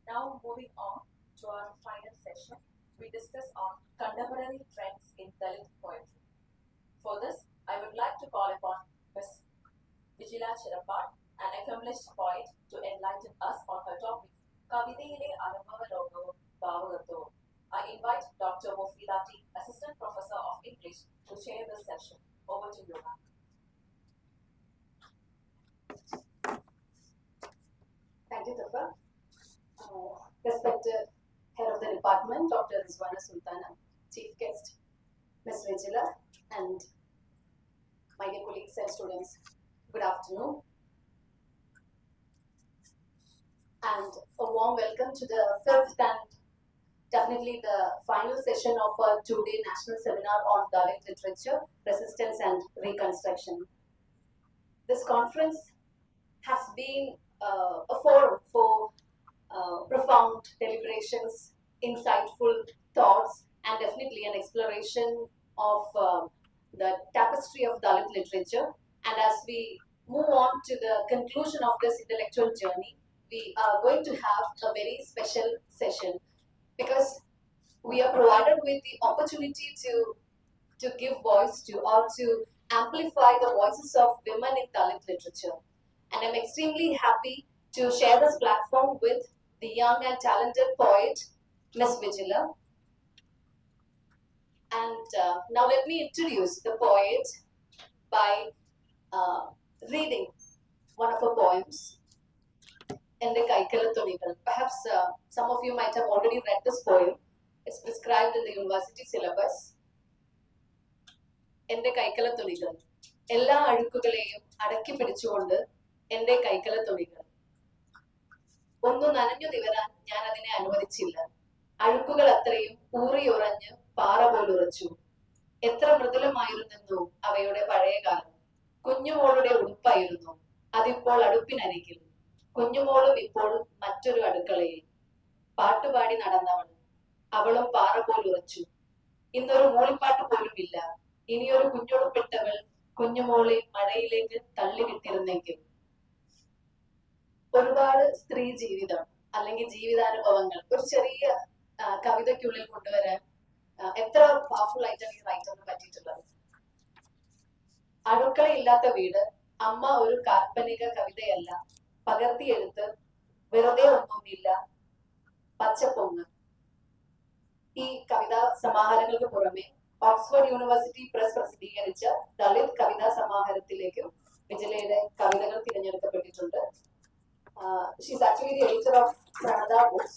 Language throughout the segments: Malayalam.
Now moving on to our final session, we discuss on contemporary trends in Dalit poetry. For this, I would like to call upon Ms. Vigila Chirappat, an accomplished poet, to enlighten us on her topic, Kavithayile Anubhava Bhavagathavum. I invite Dr. Mofida T, Assistant Professor of English, to chair this session. Over to you, ma'am. Thank you, Tafa. Respected Head of the Department, Dr. Rizwana Sultana, Chief Guest, Ms. Vigila, and my dear colleagues and students, good afternoon. And a warm welcome to the fifth and definitely the final session of our two-day national seminar on Dalit literature, resistance and reconstruction. This conference has been a forum for profound deliberations, insightful thoughts, and definitely an exploration of the tapestry of Dalit literature. And as we move on to the conclusion of this intellectual journey, we are going to have a very special session because we are provided with the opportunity to give voice to or to amplify the voices of women in Dalit literature. And I'm extremely happy to share this platform with the young and talented poet, Ms. Vigila. And now let me introduce the poet by reading one of her poems, Ende Kaikala Thonigal. Perhaps some of you might have already read this poem. It's prescribed in the university syllabus. Ende Kaikala Thonigal. എല്ലാ അഴുക്കുകളെയും അടക്കി പിടിച്ചുകൊണ്ട് എന്റെ കൈക്കല തുണികൾ ഒന്നു നനഞ്ഞു നിവരാൻ ഞാൻ അതിനെ അനുവദിച്ചില്ല. അഴുക്കുകൾ അത്രയും ഊറിയുറഞ്ഞ് പാറ പോലുറച്ചു. എത്ര മൃദുലമായിരുന്നെന്നോ അവയുടെ പഴയകാലം. കുഞ്ഞുമോളുടെ ഉടുപ്പായിരുന്നു അതിപ്പോൾ അടുപ്പിനരികിൽ. കുഞ്ഞുമോളും ഇപ്പോൾ മറ്റൊരു അടുക്കളയിൽ. പാട്ടുപാടി നടന്നവൾ, അവളും പാറ പോലുറച്ചു. ഇന്നൊരു മൂളിപ്പാട്ട് പോലും ഇല്ല. ഇനിയൊരു കുഞ്ഞുടുപ്പിട്ടവൾ കുഞ്ഞുമോളെ മഴയിലേക്ക് തള്ളിവിട്ടിരുന്നെങ്കിൽ. ഒരുപാട് സ്ത്രീ ജീവിതം അല്ലെങ്കിൽ ജീവിതാനുഭവങ്ങൾ ഒരു ചെറിയ കവിതയ്ക്കുള്ളിൽ കൊണ്ടുവരാൻ എത്ര പവർഫുൾ ആയിട്ടാണ് ഈ റൈറ്ററിന് പറ്റിയിട്ടുള്ളത്. അടുക്കളയില്ലാത്ത വീട് അമ്മ ഒരു കാൽപ്പനിക കവിതയല്ല, പകർത്തിയെടുത്ത് വെറുതെ ഒന്നുമില്ല പച്ചപ്പൊങ്ങ്. ഈ കവിതാ സമാഹാരങ്ങൾക്ക് പുറമെ ഓക്സ്ഫോർഡ് യൂണിവേഴ്സിറ്റി പ്രസ് പ്രസിദ്ധീകരിച്ച ദളിത് കവിതാ സമാഹാരത്തിലേക്കും വിജിലയുടെ കവിതകൾ തിരഞ്ഞെടുക്കപ്പെട്ടിട്ടുണ്ട്. She's actually the editor of Pranada Books.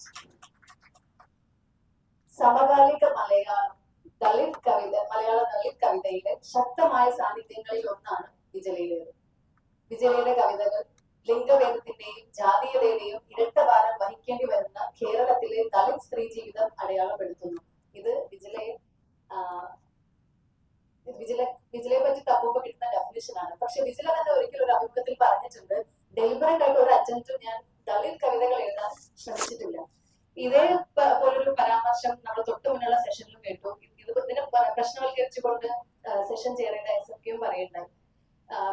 സമകാലിക മലയാള ദളിത് കവിതയിലെ ശക്തമായ സാന്നിധ്യങ്ങളിൽ ഒന്നാണ് വിജലയുടേത്. വിജലയുടെ കവിതകൾ ലിംഗഭേദത്തിന്റെയും ജാതീയതയുടെയും ഇരട്ടഭാരം വഹിക്കേണ്ടി വരുന്ന കേരളത്തിലെ ദളിത് സ്ത്രീ ജീവിതം അടയാളപ്പെടുത്തുന്നു. ഇത് വിജലയെ പറ്റി തപ്പുമ്പോൾ കിട്ടുന്ന ഡെഫിനിഷൻ ആണ്. പക്ഷെ വിജില തന്നെ ഒരിക്കലും ഒരു അഭിമുഖത്തിൽ പറഞ്ഞിട്ടുണ്ട്, ഡെലിബറേറ്റ് ആയിട്ട് ഒരു അറ്റംപ്റ്റും ഞാൻ ദളിത് കവിതകൾ എഴുതാൻ ശ്രമിച്ചിട്ടില്ല. ഇതേ പോലൊരു പരാമർശം നമ്മൾ തൊട്ടു മുന്നുള്ള സെഷനിലും കേട്ടു. ഇതിനെ പ്രശ്നവൽക്കരിച്ചുകൊണ്ട് സെഷൻ ചെയറിന്റെ SFKയും പറയുണ്ടായി.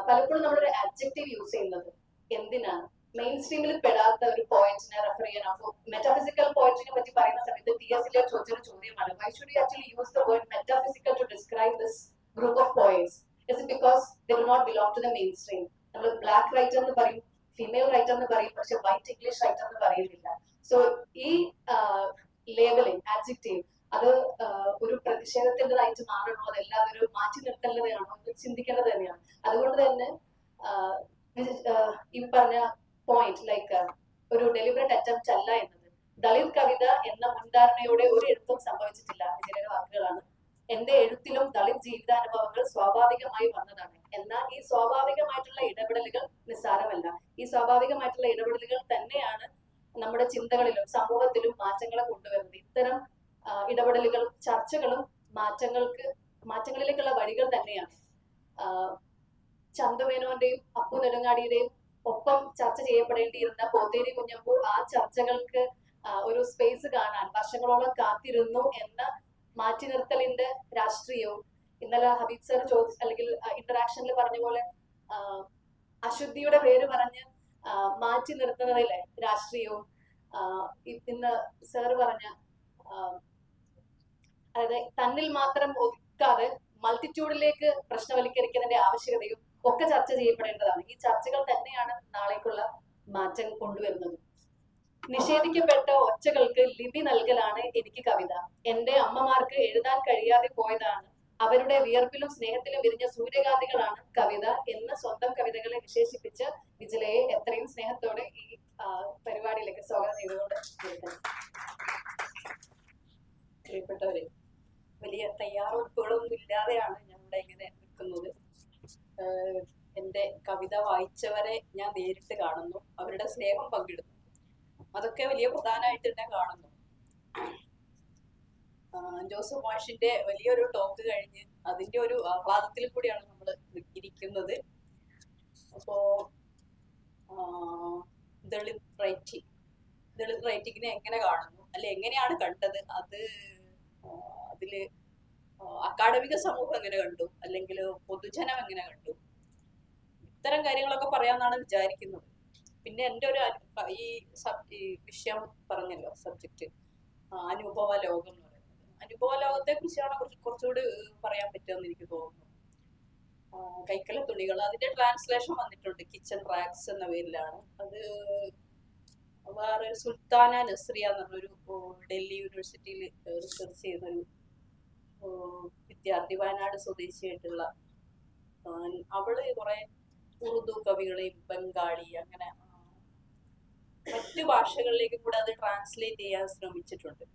പലപ്പോഴും നമ്മളൊരു അഡ്ജക്റ്റീവ് യൂസ് ചെയ്യുന്നത് എന്തിനാണ്? മെയിൻ സ്ട്രീമിൽ പെടാത്ത ഒരു പോയിന്റിനെ റെഫർ ചെയ്യാനോ. മെറ്റാഫിസിക്കൽ പോയിന്റിനെ പറ്റി പറയുന്ന സമയത്ത് TS ചോദിച്ചൊരു ചോദ്യമാണ്, why should you actually use the word metaphysical to describe this group of poets? Is it because they do not belong to the mainstream? നമ്മൾ ബ്ലാക്ക് റൈറ്റർ എന്ന് പറയും, ഫീമെയിൽ റൈറ്റർ എന്ന് പറയും, പക്ഷെ വൈറ്റ് ഇംഗ്ലീഷ് റൈറ്റർ എന്ന് പറയുന്നില്ല. സോ ഈ ലേബലിംഗ് ആഡ്ജക്റ്റീവ് അത് ഒരു പ്രതിഷേധത്തിൻ്റെതായിട്ട് മാറണോ, അതെല്ലാം ഒരു മാറ്റി നിർത്തേണ്ടതാണോ എന്ന് ചിന്തിക്കേണ്ടത് തന്നെയാണ്. അതുകൊണ്ട് തന്നെ ഈ പറഞ്ഞ പോയിന്റ് ലൈക്ക് ഒരു ഡെലിബറേറ്റ് അറ്റംപ്റ്റ് അല്ല എന്നത്. ദളിത് കവിത എന്ന മുൻധാരണയോടെ ഒരു എഴുത്തും സംഭവിച്ചിട്ടില്ല. വിജയയുടെ വാക്കുകളാണ്. എന്റെ എഴുത്തിലും ദളിത് ജീവിതാനുഭവങ്ങൾ സ്വാഭാവികമായി വന്നതാണ്. എന്നാൽ ഈ സ്വാഭാവികമായിട്ടുള്ള ഇടപെടലുകൾ നിസ്സാരമല്ല. ഈ സ്വാഭാവികമായിട്ടുള്ള ഇടപെടലുകൾ തന്നെയാണ് നമ്മുടെ ചിന്തകളിലും സമൂഹത്തിലും മാറ്റങ്ങളെ കൊണ്ടുവരുന്നത്. ഇത്തരം ഇടപെടലുകളും ചർച്ചകളും മാറ്റങ്ങളിലേക്കുള്ള വഴികൾ തന്നെയാണ്. ചന്തുമേനോന്റെയും അപ്പു നെടുങ്ങാടിയുടെയും ഒപ്പം ചർച്ച ചെയ്യപ്പെടേണ്ടിയിരുന്ന പോത്തേരി കുഞ്ഞമ്പു ആ ചർച്ചകൾക്ക് ഒരു സ്പേസ് കാണാൻ വർഷങ്ങളോളം കാത്തിരുന്നു എന്ന മാറ്റി നിർത്തലിന്റെ രാഷ്ട്രീയവും ഇന്നലെ ഹബീബ് സർ അല്ലെങ്കിൽ ഇന്ററാക്ഷനിൽ പറഞ്ഞ പോലെ അശുദ്ധിയുടെ പേര് പറഞ്ഞ് മാറ്റി നിർത്തുന്നതിലെ രാഷ്ട്രീയവും ഇന്ന് സാറ് പറഞ്ഞ അതായത് തന്നിൽ മാത്രം ഒതുക്കാതെ മൾട്ടിറ്റ്യൂഡിലേക്ക് പ്രശ്നവൽക്കരിക്കുന്നതിന്റെ ആവശ്യകതയും ഒക്കെ ചർച്ച ചെയ്യപ്പെടേണ്ടതാണ്. ഈ ചർച്ചകൾ തന്നെയാണ് നാളേക്കുള്ള മാറ്റം കൊണ്ടുവരുന്നത്. നിഷേധിക്കപ്പെട്ട ഒച്ചകൾക്ക് ലിപി നൽകലാണ് എനിക്ക് കവിത. എന്റെ അമ്മമാർക്ക് എഴുതാൻ കഴിയാതെ പോയതാണ്. അവരുടെ വിയർപ്പിലും സ്നേഹത്തിലും വിരിഞ്ഞ സൂര്യകാന്തികളാണ് കവിത എന്ന് സ്വന്തം കവിതകളെ വിശേഷിപ്പിച്ച് വിജിലയെ എത്രയും സ്നേഹത്തോടെ ഈ പരിപാടിയിലേക്ക് സ്വാഗതം ചെയ്തുകൊണ്ട് പ്രിയപ്പെട്ടവരെ, വലിയ തയ്യാറെടുപ്പുകളൊന്നും ഇല്ലാതെയാണ് ഞാൻ ഇവിടെ ഇങ്ങനെ നിൽക്കുന്നത്. എൻ്റെ കവിത വായിച്ചവരെ ഞാൻ നേരിട്ട് കാണുന്നു, അവരുടെ സ്നേഹം പങ്കിടുന്നു. അതൊക്കെ വലിയ പ്രധാനമായിട്ട് തന്നെ കാണുന്നു. ജോസഫ് മാഷിന്റെ വലിയൊരു ടോക്ക് കഴിഞ്ഞ് അതിന്റെ ഒരു ആഹ്ലാദത്തിൽ കൂടിയാണ് നമ്മൾ ഇരിക്കുന്നത്. അപ്പോ ദളിത് റൈറ്റിങ്ങിനെ എങ്ങനെ കാണുന്നു, അല്ലെ എങ്ങനെയാണ് കണ്ടത്, അതില് അക്കാഡമിക സമൂഹം എങ്ങനെ കണ്ടു, അല്ലെങ്കിൽ പൊതുജനം എങ്ങനെ കണ്ടു, ഇത്തരം കാര്യങ്ങളൊക്കെ പറയാമെന്നാണ് വിചാരിക്കുന്നത്. പിന്നെ എൻ്റെ ഒരു ഈ വിഷയം പറഞ്ഞല്ലോ, സബ്ജക്റ്റ് അനുഭവ ലോകം എന്ന് പറയുന്നത്. അനുഭവ ലോകത്തെ കുറിച്ചാണ് കുറച്ചുകൂടി പറയാൻ പറ്റുമെന്ന് എനിക്ക് തോന്നുന്നു. കൈക്കല തുണികൾ, അതിന്റെ ട്രാൻസ്ലേഷൻ വന്നിട്ടുണ്ട് കിച്ചൺ റാക്സ് എന്ന പേരിലാണ്. അത് വേറെ സുൽത്താന നസ്രിയ എന്ന് പറഞ്ഞൊരു ഡൽഹി യൂണിവേഴ്സിറ്റിയിൽ റിസർച്ച് ചെയ്യുന്നൊരു വിദ്യാർത്ഥി, വയനാട് സ്വദേശിയായിട്ടുള്ള അവള് കുറെ ഉറുദു കവികളെയും ബംഗാളി അങ്ങനെ മറ്റു ഭാഷകളിലേക്കും കൂടെ അത് ട്രാൻസ്ലേറ്റ് ചെയ്യാൻ ശ്രമിച്ചിട്ടുണ്ട്.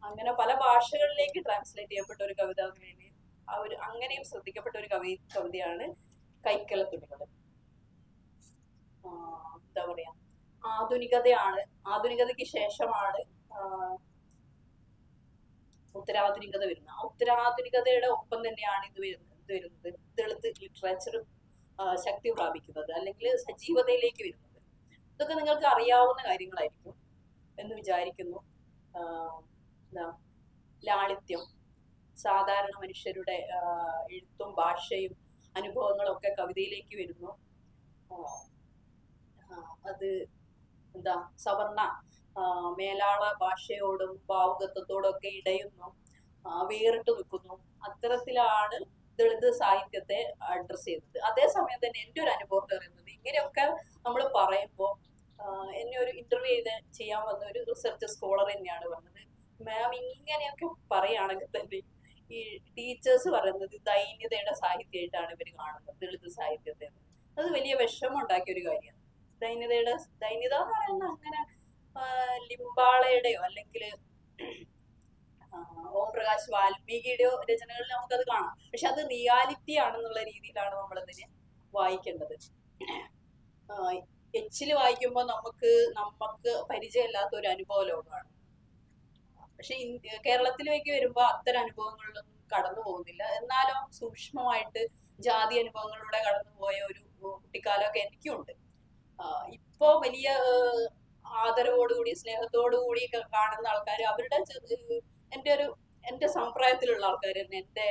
അങ്ങനെ പല ഭാഷകളിലേക്ക് ട്രാൻസ്ലേറ്റ് ചെയ്യപ്പെട്ട ഒരു കവിത അങ്ങനെയും ശ്രദ്ധിക്കപ്പെട്ട ഒരു കവിതയാണ് കൈക്കല തുണികൾ. എന്താ പറയാ, ആധുനികതയ്ക്ക് ശേഷമാണ് ഉത്തരാധുനികത വരുന്നത്. ആ ഉത്തരാധുനികതയുടെ ഒപ്പം തന്നെയാണ് ഇത് വരുന്നത് ദളിത് ലിറ്ററേച്ചർ ശക്തി പ്രാപിക്കുന്നത്, അല്ലെങ്കിൽ സജീവതയിലേക്ക് വരുന്നത്. ഇതൊക്കെ നിങ്ങൾക്ക് അറിയാവുന്ന കാര്യങ്ങളായിരിക്കും എന്ന് വിചാരിക്കുന്നു. ലാളിത്യം, സാധാരണ മനുഷ്യരുടെ എഴുത്തും ഭാഷയും അനുഭവങ്ങളും ഒക്കെ കവിതയിലേക്ക് വരുന്നു. അത് സവർണ മേലാള ഭാഷയോടും ഭാവുകത്വത്തോടും ഒക്കെ ഇടയുന്നു, വേറിട്ട് നിൽക്കുന്നു. അത്തരത്തിലാണ് ദളിത് സാഹിത്യത്തെ അഡ്രസ് ചെയ്യുന്നത്. അതേസമയം തന്നെ എൻ്റെ ഒരു അനുഭവം എന്ന് പറയുന്നത്, ഇങ്ങനെയൊക്കെ നമ്മൾ പറയുമ്പോൾ എന്നെ ഒരു ഇന്റർവ്യൂ ചെയ്യാൻ വന്ന ഒരു റിസർച്ച് സ്കോളർ തന്നെയാണ് പറഞ്ഞത്, മാം ഇങ്ങനെയൊക്കെ പറയുകയാണെങ്കിൽ തന്നെ ഈ ടീച്ചേഴ്സ് പറയുന്നത് ദൈന്യതയുടെ സാഹിത്യമായിട്ടാണ് ഇവർ കാണുന്നത് ദളിത് സാഹിത്യത്തെ. അത് വലിയ വിഷമം ഉണ്ടാക്കിയ ഒരു കാര്യമാണ്. ദൈന്യത എന്ന് പറയുന്നത് അങ്ങനെ ലിംബാളയുടെയോ അല്ലെങ്കിൽ ഓം പ്രകാശ് വാൽമീകിയുടെയോ രചനകളിൽ നമുക്കത് കാണാം. പക്ഷെ അത് റിയാലിറ്റി ആണെന്നുള്ള രീതിയിലാണ് നമ്മളതിനെ വായിക്കേണ്ടത്. എച്ചില് വായിക്കുമ്പോൾ നമുക്ക് പരിചയമില്ലാത്ത ഒരു അനുഭവ ലോകമാണ്. പക്ഷെ കേരളത്തിലേക്ക് വരുമ്പോൾ അത്തരം അനുഭവങ്ങളിലൊന്നും കടന്നു പോകുന്നില്ല. എന്നാലും സൂക്ഷ്മമായിട്ട് ജാതി അനുഭവങ്ങളിലൂടെ കടന്നുപോയ ഒരു കുട്ടിക്കാലമൊക്കെ എനിക്കുണ്ട്. ഇപ്പോ വലിയ ആദരവോടുകൂടി സ്നേഹത്തോടുകൂടി കാണുന്ന ആൾക്കാർ, അവരുടെ എൻ്റെ സമ്പ്രായത്തിലുള്ള ആൾക്കാർ തന്നെ എൻ്റെ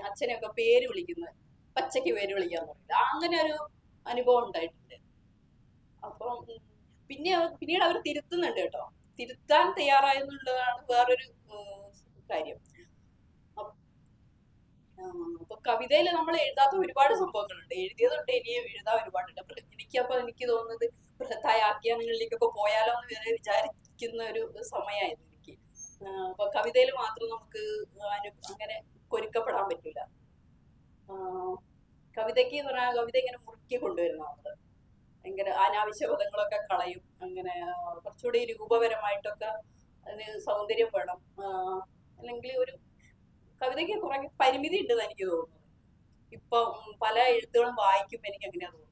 അച്ഛനെയൊക്കെ പേര് വിളിക്കുന്നത്, പച്ചയ്ക്ക് പേര് വിളിക്കാൻ പറയില്ല. അങ്ങനെ ഒരു അനുഭവം ഉണ്ടായിട്ടുണ്ട്. അപ്പം പിന്നീട് അവർ തിരുത്തുന്നുണ്ട് കേട്ടോ, തിരുത്താൻ തയ്യാറായെന്നുള്ളതാണ് വേറൊരു കാര്യം. അപ്പൊ കവിതയിൽ നമ്മൾ എഴുതാത്ത ഒരുപാട് സംഭവങ്ങളുണ്ട്, എഴുതിയതുണ്ട്, ഇനിയും എഴുതാൻ ഒരുപാടുണ്ട്. എനിക്ക് തോന്നുന്നത് ബൃഹത്തായ ആഖ്യാനങ്ങളിലേക്കൊക്കെ പോയാലോ എന്ന് വരെ വിചാരിക്കുന്ന ഒരു സമയമായിരുന്നു എനിക്ക്. അപ്പൊ കവിതയിൽ മാത്രം നമുക്ക് അങ്ങനെ കൊരുക്കപ്പെടാൻ പറ്റില്ല. കവിതയ്ക്ക് എന്ന് പറഞ്ഞാൽ കവിത ഇങ്ങനെ മുറുക്കി കൊണ്ടുവരുന്ന നമ്മള് ഭയങ്കര അനാവശ്യ പദങ്ങളൊക്കെ കളയും. അങ്ങനെ കുറച്ചുകൂടി രൂപപരമായിട്ടൊക്കെ അതിന് സൗന്ദര്യം വേണം. അല്ലെങ്കിൽ ഒരു കവിതയ്ക്ക് കുറെ പരിമിതി ഉണ്ടെന്ന് എനിക്ക് തോന്നുന്നത്. ഇപ്പൊ പല എഴുത്തുകളും വായിക്കുമ്പോൾ എനിക്ക് അങ്ങനെയാ തോന്നുന്നത്.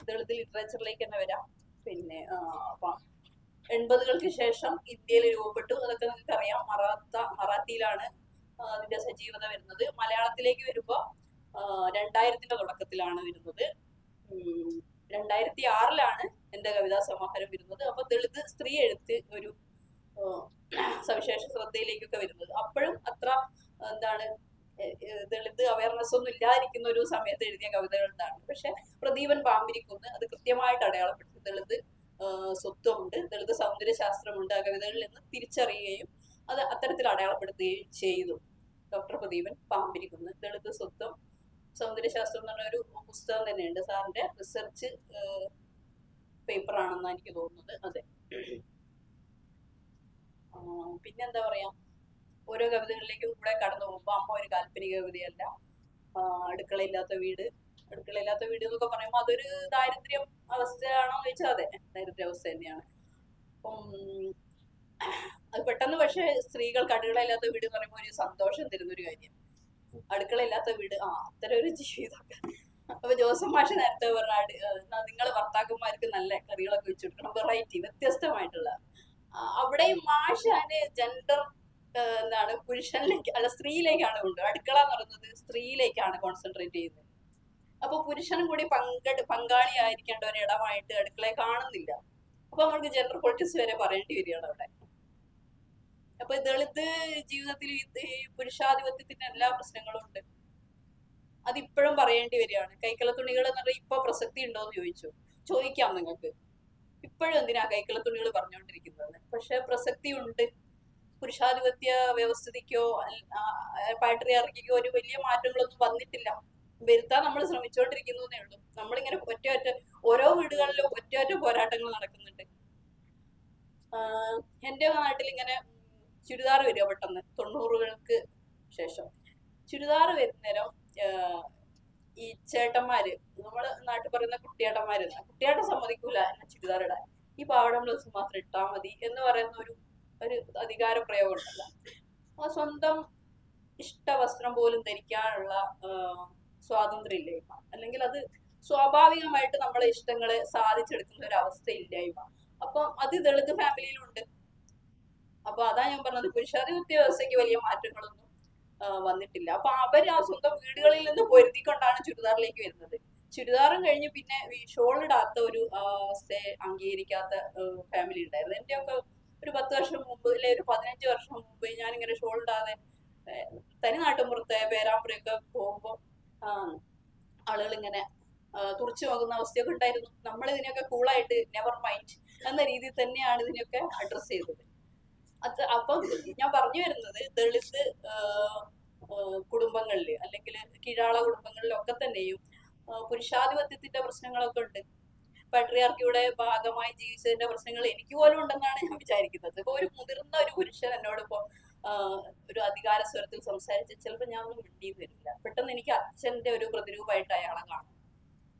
ദളിത് ലിറ്ററേച്ചറിലേക്ക് തന്നെ വരാം. പിന്നെ 80-കൾക്ക് ശേഷം ഇന്ത്യയിൽ രൂപപ്പെട്ടു, അതൊക്കെ നിങ്ങൾക്ക് അറിയാം. മറാത്തിയിലാണ് അതിന്റെ സജീവത വരുന്നത്. മലയാളത്തിലേക്ക് വരുമ്പോൾ 2000-ന്റെ തുടക്കത്തിലാണ് വരുന്നത്. 2006-ലാണ് എൻ്റെ കവിതാ സമാഹാരം വരുന്നത്. അപ്പൊ ദളിത് സ്ത്രീ എഴുത്ത് ഒരു സവിശേഷ ശ്രദ്ധയിലേക്കൊക്കെ വരുന്നത്. അപ്പോഴും അത്ര ദളിത് അവയർനെസ് ഒന്നും ഇല്ലാതിരിക്കുന്ന ഒരു സമയത്ത് എഴുതിയ കവിതകളുണ്ടാണ്. പക്ഷെ പ്രദീപൻ പാമ്പിരിക്കുന്ന് അത് കൃത്യമായിട്ട് അടയാളപ്പെടുത്തി. ദളിത് സ്വത്വമുണ്ട്, ദളിത് സൗന്ദര്യശാസ്ത്രമുണ്ട് ആ കവിതകളിൽ നിന്ന് തിരിച്ചറിയുകയും അത് അത്തരത്തിൽ അടയാളപ്പെടുത്തുകയും ചെയ്തു. ഡോക്ടർ പ്രദീപൻ പാമ്പിരിക്കുന്ന് ദളിത് സ്വത്വം സൗന്ദര്യശാസ്ത്രം എന്ന് പറഞ്ഞ ഒരു പുസ്തകം തന്നെയുണ്ട്. സാറിന്റെ റിസർച്ച് പേപ്പർ ആണെന്നാണ് എനിക്ക് തോന്നുന്നത്. അതെ. പിന്നെന്താ പറയാ, ഓരോ കവിതകളിലേക്കും കൂടെ കടന്നു പോകുമ്പോൾ അമ്മ ഒരു കാൽപ്പനിക കവിതയല്ല. അടുക്കളയില്ലാത്ത വീട് എന്നൊക്കെ പറയുമ്പോൾ അതൊരു ദാരിദ്ര്യം അവസ്ഥയാണോ എന്ന് ചോദിച്ചാൽ അതെ, ദാരിദ്ര്യ അവസ്ഥ തന്നെയാണ്. അപ്പം അത് പെട്ടെന്ന് പക്ഷെ സ്ത്രീകൾക്ക് അടുക്കളയില്ലാത്ത വീട് എന്ന് പറയുമ്പോൾ ഒരു സന്തോഷം തരുന്നൊരു കാര്യം. അടുക്കളയില്ലാത്ത വീട്, അത്തരം ഒരു ജീവിതമൊക്കെ. അപ്പൊ ജോസഫ് മാഷ് നേരത്തെ പറഞ്ഞ നിങ്ങൾ ഭർത്താക്കന്മാർക്ക് നല്ല കറികളൊക്കെ വെച്ചു കൊടുക്കണം, വെറൈറ്റി വ്യത്യസ്തമായിട്ടുള്ള. അവിടെയും മാഷ് അതിന്റെ ജെൻഡർ എന്താണ് പുരുഷനിലേക്ക് അല്ല സ്ത്രീയിലേക്കാണ് കൊണ്ടുപോകുന്നത്. അടുക്കള എന്ന് പറയുന്നത് സ്ത്രീയിലേക്കാണ് കോൺസെൻട്രേറ്റ് ചെയ്യുന്നത്. അപ്പൊ പുരുഷനും കൂടി പങ്കാളിയായിരിക്കേണ്ട ഒരു ഇടമായിട്ട് അടുക്കളയെ കാണുന്നില്ല. അപ്പൊ നമുക്ക് ജെൻഡർ പൊളിറ്റിക്സ് വരെ പറയേണ്ടി വരികയാണ് അവിടെ. അപ്പൊ ദളിത് ജീവിതത്തിൽ പുരുഷാധിപത്യത്തിന്റെ എല്ലാ പ്രശ്നങ്ങളും ഉണ്ട്. അതിപ്പോഴും പറയേണ്ടി വരികയാണ്. കൈക്കല തുണികൾ എന്ന് പറഞ്ഞാൽ ഇപ്പൊ പ്രസക്തി ഉണ്ടോ എന്ന് ചോദിക്കാം നിങ്ങൾക്ക്. ഇപ്പോഴും എന്തിനാ കൈക്കല തുണികൾ പറഞ്ഞുകൊണ്ടിരിക്കുന്നത്? പക്ഷെ പ്രസക്തി ഉണ്ട്. പുരുഷാധിപത്യ വ്യവസ്ഥിതിക്കോ പാട്രിയാർക്കിക്കോ ഒരു വലിയ മാറ്റങ്ങളൊന്നും വന്നിട്ടില്ല. വരുത്താൻ നമ്മൾ ശ്രമിച്ചുകൊണ്ടിരിക്കുന്നതേ ഉള്ളൂ. നമ്മളിങ്ങനെ ഓരോ വീടുകളിലും ഒറ്റ പോരാട്ടങ്ങൾ നടക്കുന്നുണ്ട്. എന്റെ നാട്ടിൽ ഇങ്ങനെ ചുരിദാർ വരിക പെട്ടെന്ന് 90-കൾക്ക് ശേഷം ചുരിദാർ വരുന്നേരം ഈ ചേട്ടന്മാര്, നമ്മള് നാട്ടിൽ പറയുന്ന കുട്ടിയേട്ടൻ സമ്മതിക്കൂല എന്നെ ചുരിദാർ ഇടാൻ, ഈ പാവാട ബ്ലൗസ് മാത്രം ഇട്ടാ മതി എന്ന് പറയുന്ന ഒരു അധികാര പ്രയോഗം ഉണ്ടല്ലോ. ആ സ്വന്തം ഇഷ്ടവസ്ത്രം പോലും ധരിക്കാനുള്ള സ്വാതന്ത്ര്യം ഇല്ലായ്മ, അല്ലെങ്കിൽ അത് സ്വാഭാവികമായിട്ട് നമ്മളെ ഇഷ്ടങ്ങളെ സാധിച്ചെടുക്കുന്ന ഒരു അവസ്ഥ ഇല്ലായ്മ. അപ്പം അത് ദളിത് ഫാമിലിയിലുണ്ട്. അപ്പൊ അതാ ഞാൻ പറഞ്ഞത്, പുരുഷാധിപത്യ വ്യവസ്ഥയ്ക്ക് വലിയ മാറ്റങ്ങളൊന്നും വന്നിട്ടില്ല. അപ്പൊ അവർ ആ സ്വന്തം വീടുകളിൽ നിന്ന് പൊരുത്തിക്കൊണ്ടാണ് ചുരിദാറിലേക്ക് വരുന്നത്. ചുരിദാറും കഴിഞ്ഞ് പിന്നെ ഷോൾ ഇടാത്ത ഒരു അവസ്ഥയെ അംഗീകരിക്കാത്ത ഫാമിലി ഉണ്ടായിരുന്നു. എന്റെ ഒക്കെ ഒരു 10 വർഷം മുമ്പ് അല്ലെ ഒരു 15 വർഷം മുമ്പ് ഞാനിങ്ങനെ ഷോൾ ഇടാതെ തനി നാട്ടുമ്പുറത്തെ പേരാമ്പ്രയൊക്കെ പോകുമ്പോ ആളുകൾ ഇങ്ങനെ തുറച്ചു നോക്കുന്ന അവസ്ഥയൊക്കെ ഉണ്ടായിരുന്നു. നമ്മൾ ഇതിനെയൊക്കെ കൂളായിട്ട് നെവർ മൈൻഡ് എന്ന രീതിയിൽ തന്നെയാണ് ഇതിനെയൊക്കെ അഡ്രസ് ചെയ്തത്. അപ്പം ഞാൻ പറഞ്ഞു വരുന്നത്, ദളിത് കുടുംബങ്ങളിൽ അല്ലെങ്കിൽ കീഴാള കുടുംബങ്ങളിലൊക്കെ തന്നെയും പുരുഷാധിപത്യത്തിന്റെ പ്രശ്നങ്ങളൊക്കെ ഉണ്ട്. പാട്രിയാർക്കിയുടെ ഭാഗമായി ജീവിച്ചതിന്റെ പ്രശ്നങ്ങൾ എനിക്ക് പോലും ഉണ്ടെന്നാണ് ഞാൻ വിചാരിക്കുന്നത്. ഇപ്പൊ ഒരു മുതിർന്ന ഒരു പുരുഷൻ എന്നോട് ഇപ്പോ ഒരു അധികാര സ്വരത്തിൽ സംസാരിച്ച് ചിലപ്പോൾ ഞാൻ ഒന്നും മിണ്ടി വരില്ല. പെട്ടെന്ന് എനിക്ക് അച്ഛന്റെ ഒരു പ്രതിരൂപമായിട്ട് അയാളെ കാണും.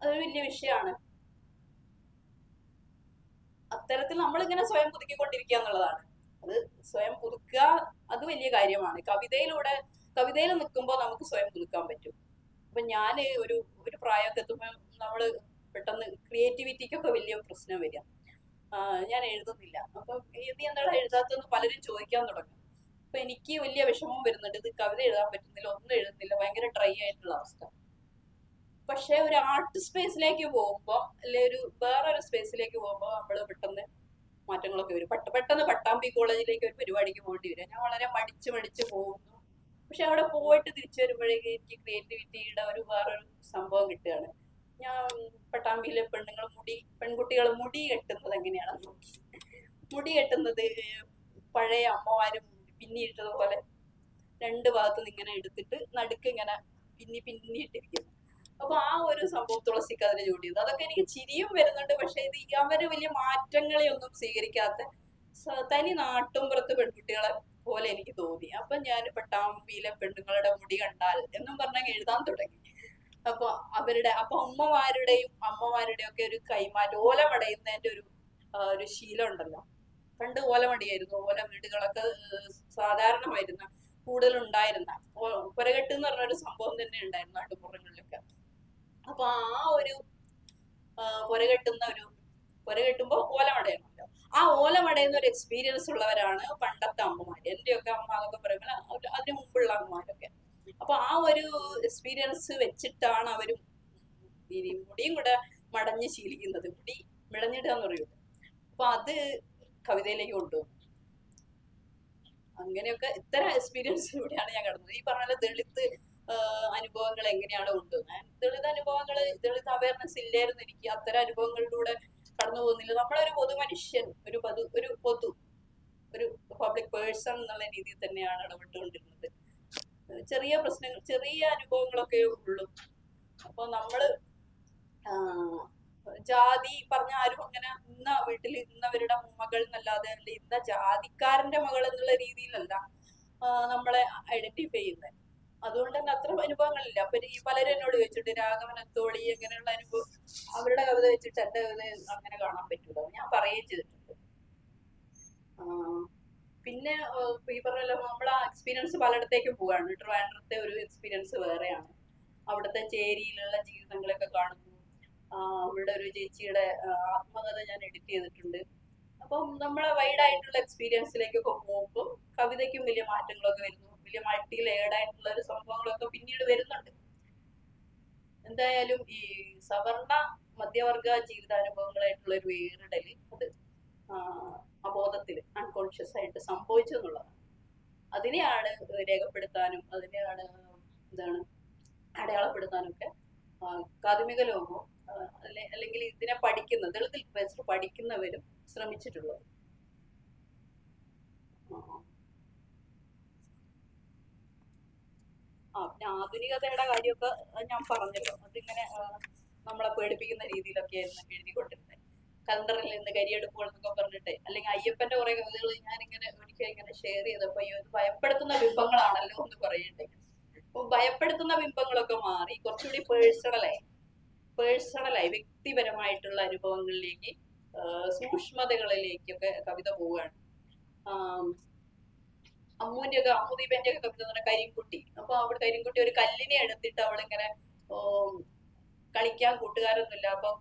അതൊരു വലിയ വിഷയമാണ്. അത്തരത്തിൽ നമ്മളിങ്ങനെ സ്വയം പുതുക്കിക്കൊണ്ടിരിക്കുക എന്നുള്ളതാണ്. അത് സ്വയം പുതുക്കുക, അത് വലിയ കാര്യമാണ്. കവിതയിൽ നിൽക്കുമ്പോൾ നമുക്ക് സ്വയം പുതുക്കാൻ പറ്റും. അപ്പൊ ഞാൻ ഒരു പ്രായമൊക്കെ എത്തുമ്പോൾ നമ്മള് പെട്ടെന്ന് ക്രിയേറ്റിവിറ്റിക്കൊക്കെ വലിയ പ്രശ്നം വരിക. ഞാൻ എഴുതുന്നില്ല, അപ്പൊ നീ എന്താണ് എഴുതാത്തെന്ന് പലരും ചോദിക്കാൻ തുടങ്ങും. അപ്പൊ എനിക്ക് വലിയ വിഷമം വരുന്നുണ്ട്. ഇത് കവിത എഴുതാൻ പറ്റുന്നില്ല, ഒന്നും എഴുതുന്നില്ല, ഭയങ്കര ഡ്രൈ ആയിട്ടുള്ള അവസ്ഥ. പക്ഷെ ഒരു ആർട്ട് സ്പേസിലേക്ക് പോകുമ്പോൾ അല്ലെ വേറൊരു സ്പേസിലേക്ക് പോകുമ്പോൾ നമ്മൾ പെട്ടെന്ന് മാറ്റങ്ങളൊക്കെ വരും. പെട്ടെന്ന് പട്ടാമ്പി കോളേജിലേക്ക് ഒരു പരിപാടിക്ക് പോകേണ്ടി വരും. ഞാൻ വളരെ മടിച്ച് പോകുന്നു. പക്ഷെ അവിടെ പോയിട്ട് തിരിച്ചു വരുമ്പോഴേക്കും എനിക്ക് ക്രിയേറ്റിവിറ്റിയുടെ വേറൊരു സംഭവം കിട്ടുകയാണ്. ഞാൻ പട്ടാമ്പിയിലെ പെൺകുട്ടികൾ മുടി കെട്ടുന്നത് എങ്ങനെയാണെന്ന് നോക്കി. മുടി കെട്ടുന്നത് പഴയ അമ്മമാരും പിന്നിയിട്ടതുപോലെ 2 ഭാഗത്തുനിന്ന് ഇങ്ങനെ എടുത്തിട്ട് നടുക്ക് ഇങ്ങനെ പിന്നിയിട്ടിരിക്കുന്നു. അപ്പൊ ആ ഒരു സംഭവം തുളസിക്ക് അതിന് ചൂണ്ടിയത്. അതൊക്കെ എനിക്ക് ചിരിയും വരുന്നുണ്ട്. പക്ഷെ ഇത് അവര് വലിയ മാറ്റങ്ങളെ ഒന്നും സ്വീകരിക്കാത്ത തനി നാട്ടുംപുറത്ത് പെൺകുട്ടികളെ പോലെ എനിക്ക് തോന്നി. അപ്പൊ ഞാൻ പട്ടാമ്പിയിലെ പെണ്ണുങ്ങളുടെ മുടി കണ്ടാൽ എന്നും പറഞ്ഞാൽ എഴുതാൻ തുടങ്ങി. അപ്പൊ ഉമ്മമാരുടെയും അമ്മമാരുടെയും ഒക്കെ ഒരു കൈമാറ്റം, ഓലമടയുന്നതിന്റെ ഒരു ശീലം ഉണ്ടല്ലോ. പണ്ട് ഓലമടിയായിരുന്നു. ഓല വീടുകളൊക്കെ സാധാരണമായിരുന്ന കൂടുതലുണ്ടായിരുന്ന പുരകെട്ട് എന്ന് പറഞ്ഞൊരു സംഭവം തന്നെ ഉണ്ടായിരുന്നു നാട്ടുപുറങ്ങളിലൊക്കെ. അപ്പൊ ആ ഒരു പുരകെട്ടുമ്പോ ഓലമടയണമല്ലോ. ആ ഓലമടയുന്ന ഒരു എക്സ്പീരിയൻസ് ഉള്ളവരാണ് പണ്ടത്തെ അമ്മമാര്. എന്റെയൊക്കെ അമ്മ എന്നൊക്കെ പറയുമ്പോൾ അതിന് മുമ്പുള്ള അമ്മമാരൊക്കെ. അപ്പൊ ആ ഒരു എക്സ്പീരിയൻസ് വെച്ചിട്ടാണ് അവരും മുടിയും കൂടെ മടഞ്ഞ് ശീലിക്കുന്നത്. മുടി മിടഞ്ഞിടുക എന്ന് പറയുള്ളൂ. അപ്പൊ അത് കവിതയിലേക്ക് കൊണ്ടുപോകും. അങ്ങനെയൊക്കെ ഇത്തരം എക്സ്പീരിയൻസിലൂടെയാണ് ഞാൻ കടന്നത്. ഈ പറഞ്ഞ ദളിത് അനുഭവങ്ങൾ എങ്ങനെയാണ് കൊണ്ടുവന്നത്. ദളിത് അവയർനെസ് ഇല്ലായിരുന്നു എനിക്ക്. അത്തരം അനുഭവങ്ങളിലൂടെ കടന്നു പോകുന്നില്ല. നമ്മളൊരു പൊതു മനുഷ്യൻ, ഒരു പബ്ലിക് പേഴ്സൺ എന്നുള്ള രീതിയിൽ തന്നെയാണ് ഇടപെട്ടുകൊണ്ടിരുന്നത്. ചെറിയ പ്രശ്നങ്ങൾ, ചെറിയ അനുഭവങ്ങളൊക്കെ ഉള്ളൂ. അപ്പൊ നമ്മള് ജാതി പറഞ്ഞ ആരും അങ്ങനെ ഇന്ന വീട്ടിൽ ഇന്നവരുടെ മകൾ എന്നല്ലാതെ, അല്ലെ ഇന്ന ജാതിക്കാരന്റെ മകൾ എന്നുള്ള രീതിയിലല്ല നമ്മളെ ഐഡന്റിഫൈ ചെയ്യുന്നത്. അതുകൊണ്ട് തന്നെ അത്ര അനുഭവങ്ങളില്ല. അപ്പൊ ഈ പലരും എന്നോട് ചോദിച്ചിട്ട് രാഘവൻ അത്തോളി അങ്ങനെയുള്ള അനുഭവം, അവരുടെ കവിത വെച്ചിട്ട് എന്റെ കവിത അങ്ങനെ കാണാൻ പറ്റൂല, ഞാൻ പറയുകയും ചെയ്തിട്ടുണ്ട്. പിന്നെ ഈ പറഞ്ഞ നമ്മൾ ആ എക്സ്പീരിയൻസ് പലയിടത്തേക്കും പോവാണ്. ട്രിവാൻഡ്രത്തെ ഒരു എക്സ്പീരിയൻസ് വേറെയാണ്. അവിടുത്തെ ചേരിയിലുള്ള ജീവിതങ്ങളൊക്കെ കാണുന്നു. അവിടെ ഒരു ചേച്ചിയുടെ ആത്മകഥ ഞാൻ എഡിറ്റ് ചെയ്തിട്ടുണ്ട്. അപ്പം നമ്മളെ വൈഡായിട്ടുള്ള എക്സ്പീരിയൻസിലേക്കൊക്കെ പോകുമ്പോൾ കവിതയ്ക്കും വലിയ മാറ്റങ്ങളൊക്കെ വരുന്നു. വലിയ മൾട്ടി ലെയർഡ് ആയിട്ടുള്ള ഒരു സംഭവങ്ങളൊക്കെ പിന്നീട് വരുന്നുണ്ട്. എന്തായാലും ഈ സവർണ മധ്യവർഗ ജീവിതാനുഭവങ്ങളായിട്ടുള്ള ഒരു വേറിടല് അത് അബോധത്തിൽ അൺകോൺഷ്യസ് ആയിട്ട് സംഭവിച്ചു എന്നുള്ളതാണ്. അതിനെയാണ് രേഖപ്പെടുത്താനും അതിനെയാണ് അടയാളപ്പെടുത്താനും ഒക്കെ അക്കാദമിക ലോകവും അല്ലെങ്കിൽ ഇതിനെ പഠിക്കുന്ന ദളിത് ലിറ്ററേച്ചർ പഠിക്കുന്നവരും ശ്രമിച്ചിട്ടുള്ളത്. പിന്നെ ആധുനികതയുടെ കാര്യമൊക്കെ ഞാൻ പറഞ്ഞല്ലോ. അതിങ്ങനെ നമ്മളെ പേടിപ്പിക്കുന്ന രീതിയിലൊക്കെ ആയിരുന്നു എഴുതിക്കൊണ്ടിരുന്നത്. കലണ്ടറിൽ നിന്ന് കരിയെടുപ്പുകൾ എന്നൊക്കെ പറഞ്ഞിട്ട്, അല്ലെങ്കിൽ അയ്യപ്പന്റെ കുറെ കവിതകൾ ഞാനിങ്ങനെ ഒരിക്കൽ ഇങ്ങനെ ഷെയർ ചെയ്തപ്പോ ഇത് ഭയപ്പെടുത്തുന്ന ബിംബങ്ങളാണല്ലോ എന്ന് പറയണ്ടേ. അപ്പൊ ഭയപ്പെടുത്തുന്ന ബിംബങ്ങളൊക്കെ മാറി കുറച്ചുകൂടി പേഴ്സണലായി വ്യക്തിപരമായിട്ടുള്ള അനുഭവങ്ങളിലേക്ക്, സൂക്ഷ്മതകളിലേക്കൊക്കെ കവിത പോവുകയാണ്. അമ്മുദീപന്റെ ഒക്കെ കവിത എന്ന് പറഞ്ഞാൽ കരിങ്കുട്ടി. അപ്പൊ അവിടെ കരിങ്കുട്ടി ഒരു കല്ലിനെ എടുത്തിട്ട് അവളിങ്ങനെ കളിക്കാൻ കൂട്ടുകാരൊന്നുമില്ല, അപ്പൊ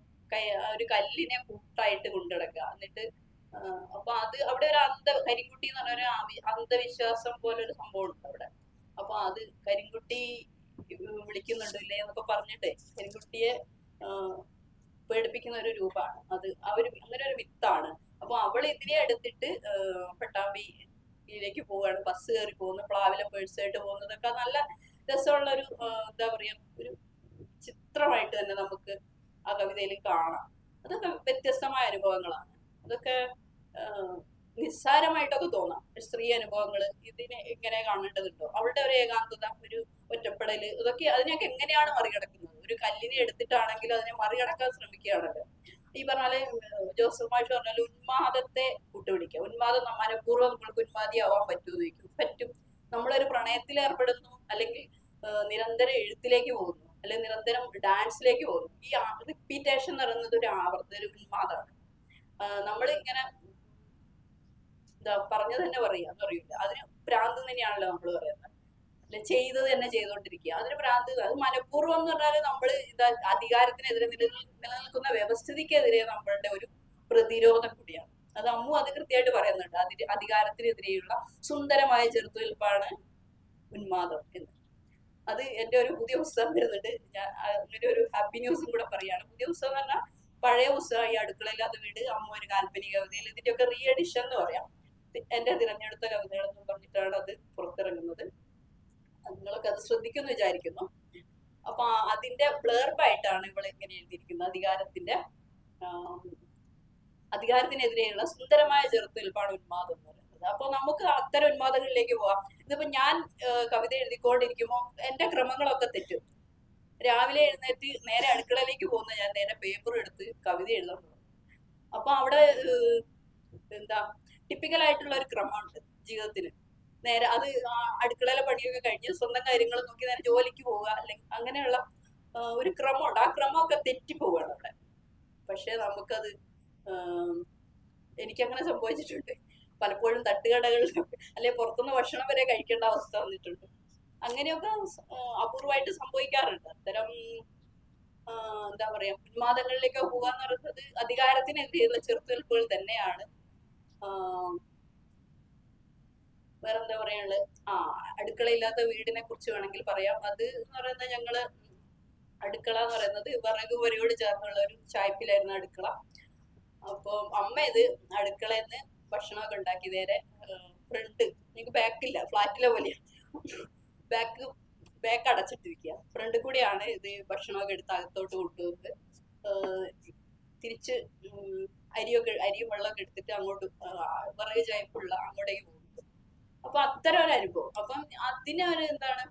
ഒരു കല്ലിനെ കൂട്ടായിട്ട് കൊണ്ടുനടക്കുക. എന്നിട്ട് അപ്പൊ അത് അവിടെ ഒരു കരിങ്കുട്ടി എന്ന് പറഞ്ഞ ഒരു അന്ധവിശ്വാസം പോലെ ഒരു സംഭവം ഉണ്ട് അവിടെ. അപ്പൊ അത് കരിങ്കുട്ടി വിളിക്കുന്നുണ്ടല്ലേ എന്നൊക്കെ പറഞ്ഞിട്ട് കരിങ്കുട്ടിയെ പേടിപ്പിക്കുന്ന ഒരു രൂപമാണ് അത്. അങ്ങനെ ഒരു വിത്താണ്. അപ്പൊ അവൾ ഇതിനെ എടുത്തിട്ട് പട്ടാമ്പിയിലേക്ക് പോവുകയാണ്. ബസ് കയറി പോകുന്നു, പ്ലാവിലെ പേഴ്സായിട്ട് പോകുന്നതൊക്കെ നല്ല രസമുള്ള ഒരു എന്താ പറയാ ഒരു ചിത്രമായിട്ട് തന്നെ നമുക്ക് ആ കവിതയിൽ കാണാം. അതൊക്കെ വ്യത്യസ്തമായ അനുഭവങ്ങളാണ്. അതൊക്കെ നിസ്സാരമായിട്ടൊക്കെ തോന്നാം. സ്ത്രീ അനുഭവങ്ങൾ ഇതിനെ എങ്ങനെ കാണേണ്ടതുണ്ടോ, അവളുടെ ഒരു ഏകാന്തത, ഒരു ഒറ്റപ്പെടല്, ഇതൊക്കെ അതിനെയൊക്കെ എങ്ങനെയാണ് മറികടക്കുന്നത്? ഒരു കല്ലിനെ എടുത്തിട്ടാണെങ്കിലും അതിനെ മറികടക്കാൻ ശ്രമിക്കുകയാണല്ലോ. ഈ പറഞ്ഞാല് ജോസഫ് മാഷ് പറഞ്ഞാൽ ഉന്മാദത്തെ കൂട്ടുപിടിക്കുക. ഉന്മാദം മനഃപൂർവ്വം നമ്മൾക്ക് ഉന്മാദിയാവാൻ പറ്റുമെന്ന് ചോദിക്കും. പറ്റും. നമ്മളൊരു പ്രണയത്തിൽ ഏർപ്പെടുന്നു, അല്ലെങ്കിൽ നിരന്തരം എഴുത്തിലേക്ക് പോകുന്നു, അല്ലെങ്കിൽ നിരന്തരം ഡാൻസിലേക്ക് പോകുന്നു. ഈ റിപ്പീറ്റേഷൻ എന്ന് പറയുന്നത് ഒരു ഒരു ഉന്മാദമാണ്. നമ്മൾ ഇങ്ങനെ പറഞ്ഞത് തന്നെ പറയാന്ന് പറയൂല, അതിന് ഭ്രാന്ത് തന്നെയാണല്ലോ നമ്മൾ പറയുന്നത്. അല്ലെ ചെയ്തത് തന്നെ ചെയ്തുകൊണ്ടിരിക്കുക, അതിന് ഭ്രാന്ത്. അത് മനഃപൂർവ്വം എന്ന് പറഞ്ഞാൽ നമ്മൾ അധികാരത്തിനെതിരെ നിലനിൽക്കുന്ന വ്യവസ്ഥിതിക്കെതിരെ നമ്മളുടെ ഒരു പ്രതിരോധം കൂടിയാണ്. അത് അമ്മു അത് കൃത്യമായിട്ട് പറയുന്നുണ്ട്. അധികാരത്തിനെതിരെയുള്ള സുന്ദരമായ ചെറുത്തുനിൽപ്പാണ് ഉന്മാദം എന്ന്. അത് എന്റെ ഒരു പുതിയ പുസ്തകം വരുന്നുണ്ട്. ഞാൻ അങ്ങനെ ഒരു ഹാപ്പി ന്യൂസും കൂടെ പറയാണ്. പുതിയ പുസ്തകം എന്ന് പറഞ്ഞാൽ പഴയ പുസ്തകം ഈ അടുക്കളയില്ലാത്ത വീട്, അമ്മ ഒരു കാൽപ്പനിക കവിതയിൽ, ഇതിന്റെയൊക്കെ റീ എഡിഷൻ എന്ന് പറയാം. എന്റെ തിരഞ്ഞെടുത്ത കവിതകൾ എന്ന് പറഞ്ഞിട്ടാണ് അത് പുറത്തിറങ്ങുന്നത്. നിങ്ങളൊക്കെ അത് ശ്രദ്ധിക്കുമെന്ന് വിചാരിക്കുന്നു. അപ്പൊ അതിന്റെ ബ്ലർബായിട്ടാണ് ഇവൾ ഇങ്ങനെ എഴുതിയിരിക്കുന്നത്. അധികാരത്തിനെതിരെയുള്ള സുന്ദരമായ ചെറുത്തുനിൽപ്പാണ് ഉന്മാദം എന്ന് പറയുന്നത്. അപ്പൊ നമുക്ക് അത്തരം ഉന്മാദങ്ങളിലേക്ക് പോവാം. ഇതിപ്പോ ഞാൻ കവിത എഴുതിക്കൊണ്ടിരിക്കുമ്പോൾ എന്റെ ക്രമങ്ങളൊക്കെ തെറ്റും. രാവിലെ എഴുന്നേറ്റ് നേരെ അടുക്കളയിലേക്ക് പോകുന്ന ഞാൻ നേരെ പേപ്പർ എടുത്ത് കവിത എഴുതാൻ പോകും. അപ്പൊ അവിടെ ടിപ്പിക്കലായിട്ടുള്ള ഒരു ക്രമമുണ്ട് ജീവിതത്തിന്. നേരെ അത് അടുക്കളയിലെ പണിയൊക്കെ കഴിഞ്ഞ് സ്വന്തം കാര്യങ്ങൾ നോക്കി നേരെ ജോലിക്ക് പോവുക, അല്ലെങ്കിൽ അങ്ങനെയുള്ള ഒരു ക്രമമുണ്ട്. ആ ക്രമമൊക്കെ തെറ്റിപ്പോവുകയാണ് അവിടെ. പക്ഷെ നമുക്കത് എനിക്കങ്ങനെ സംഭവിച്ചിട്ടുണ്ട്. പലപ്പോഴും തട്ടുകടകളിലൊക്കെ അല്ലെ പുറത്തുനിന്ന് ഭക്ഷണം വരെ കഴിക്കേണ്ട അവസ്ഥ വന്നിട്ടുണ്ട്. അങ്ങനെയൊക്കെ അപൂർവമായിട്ട് സംഭവിക്കാറുണ്ട്. അത്തരം എന്താ പറയാ ഉന്മാദങ്ങളിലേക്ക് പോകാന്ന് പറയുന്നത് അധികാരത്തിനെതിരെയുള്ള ചെറുത്തുനിൽപ്പുകൾ തന്നെയാണ്. വേറെന്താ പറയാനുള്ളത്? അടുക്കളയില്ലാത്ത വീടിനെ കുറിച്ച് വേണമെങ്കിൽ പറയാം. അത് എന്ന് പറയുന്നത് ഞങ്ങള് അടുക്കള എന്ന് പറയുന്നത് വിറക് പുരയോട് ചേർന്നുള്ള ഒരു ചായ്പിലായിരുന്നു അടുക്കള. അപ്പൊ അമ്മ ഇത് അടുക്കളയിൽ നിന്ന് ഭക്ഷണമൊക്കെ ഉണ്ടാക്കി നേരെ ഫ്രണ്ട്, എനിക്ക് ബാക്കില്ല, ഫ്ലാറ്റിലെ പോലെയാണ്, ബാക്ക് അടച്ചിട്ടിരിക്കുക. ഫ്രണ്ട് കൂടിയാണ് ഇത് ഭക്ഷണമൊക്കെ എടുത്ത് അകത്തോട്ട് കൊണ്ടുപോകുന്നത്. തിരിച്ച് അരിയും വെള്ളമൊക്കെ എടുത്തിട്ട് അങ്ങോട്ട് വിറക് ചായപ്പുള്ള അങ്ങോട്ടേക്ക് പോകുന്നത്. അപ്പൊ അത്തരം ഒരു അനുഭവം. അപ്പം അതിനൊരു എന്താണ്,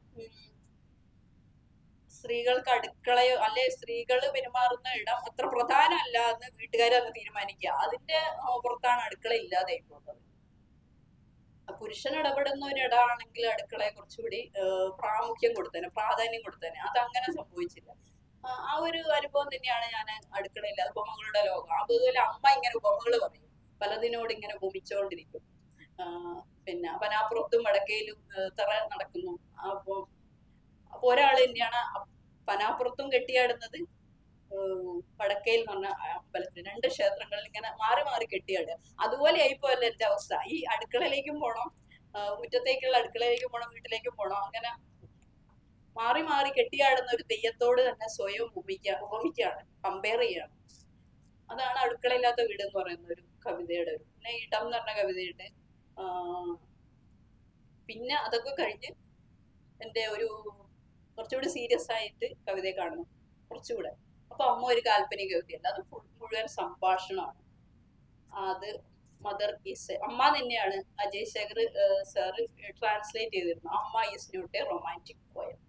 സ്ത്രീകൾക്ക് അടുക്കളയോ അല്ലെ സ്ത്രീകൾ പെരുമാറുന്ന ഇടം അത്ര പ്രധാനമല്ല എന്ന് വീട്ടുകാരന്ന് തീരുമാനിക്കുക. അതിന്റെ പുറത്താണ് അടുക്കള ഇല്ലാതെ പോകുന്നത്. പുരുഷൻ ഇടപെടുന്ന ഒരിടമാണെങ്കിൽ അടുക്കളയെ കുറച്ചുകൂടി പ്രാമുഖ്യം കൊടുത്തേനെ, പ്രാധാന്യം കൊടുത്തേനെ. അതങ്ങനെ സംഭവിച്ചില്ല. ആ ഒരു അനുഭവം തന്നെയാണ് ഞാൻ അടുക്കളയില്ല. ഉപമകളുടെ ലോകം. അതുപോലെ അമ്മ ഇങ്ങനെ ഉപമകൾ പറയും, പലതിനോട് ഇങ്ങനെ ഉപമിച്ചുകൊണ്ടിരിക്കും. പിന്നെ പനാപ്പുറത്തും വടക്കയിലും തറ നടക്കുന്നു. അപ്പൊ ഒരാൾ തന്നെയാണ് പനാപ്പുറത്തും കെട്ടിയാടുന്നത്, വടക്കയിൽ എന്ന് പറഞ്ഞ അമ്പലത്തിൽ 2 ക്ഷേത്രങ്ങളിൽ ഇങ്ങനെ മാറി മാറി കെട്ടിയാടുക. അതുപോലെ ആയിപ്പോയല്ലോ എന്റെ അവസ്ഥ. ഈ അടുക്കളയിലേക്കും പോണം, മുറ്റത്തേക്കുള്ള അടുക്കളയിലേക്കും പോണം, വീട്ടിലേക്കും പോണം. അങ്ങനെ മാറി മാറി കെട്ടിയാടുന്ന ഒരു തെയ്യത്തോട് തന്നെ സ്വയം ഉപമിക്കാണ്, കമ്പയർ ചെയ്യാണ്. അതാണ് അടുക്കളയില്ലാത്ത വീട് എന്ന് പറയുന്ന ഒരു കവിതയുടെ ഒരു. പിന്നെ ഇടം എന്ന് പറഞ്ഞ കവിതയുണ്ട്. പിന്നെ അതൊക്കെ കഴിഞ്ഞ് എൻ്റെ ഒരു കുറച്ചുകൂടി സീരിയസ് ആയിട്ട് കവിതയെ കാണുന്നു കുറച്ചുകൂടെ. അപ്പൊ അമ്മ ഒരു കാൽപ്പനിക കവിതയല്ല, അത് മുഴുവൻ സംഭാഷണമാണ്. അത് മദർ ഈസ് അമ്മ തന്നെയാണ് അജയ് ശേഖർ സാറ് ട്രാൻസ്ലേറ്റ് ചെയ്തിരുന്നത്. Amma is not a romantic poem.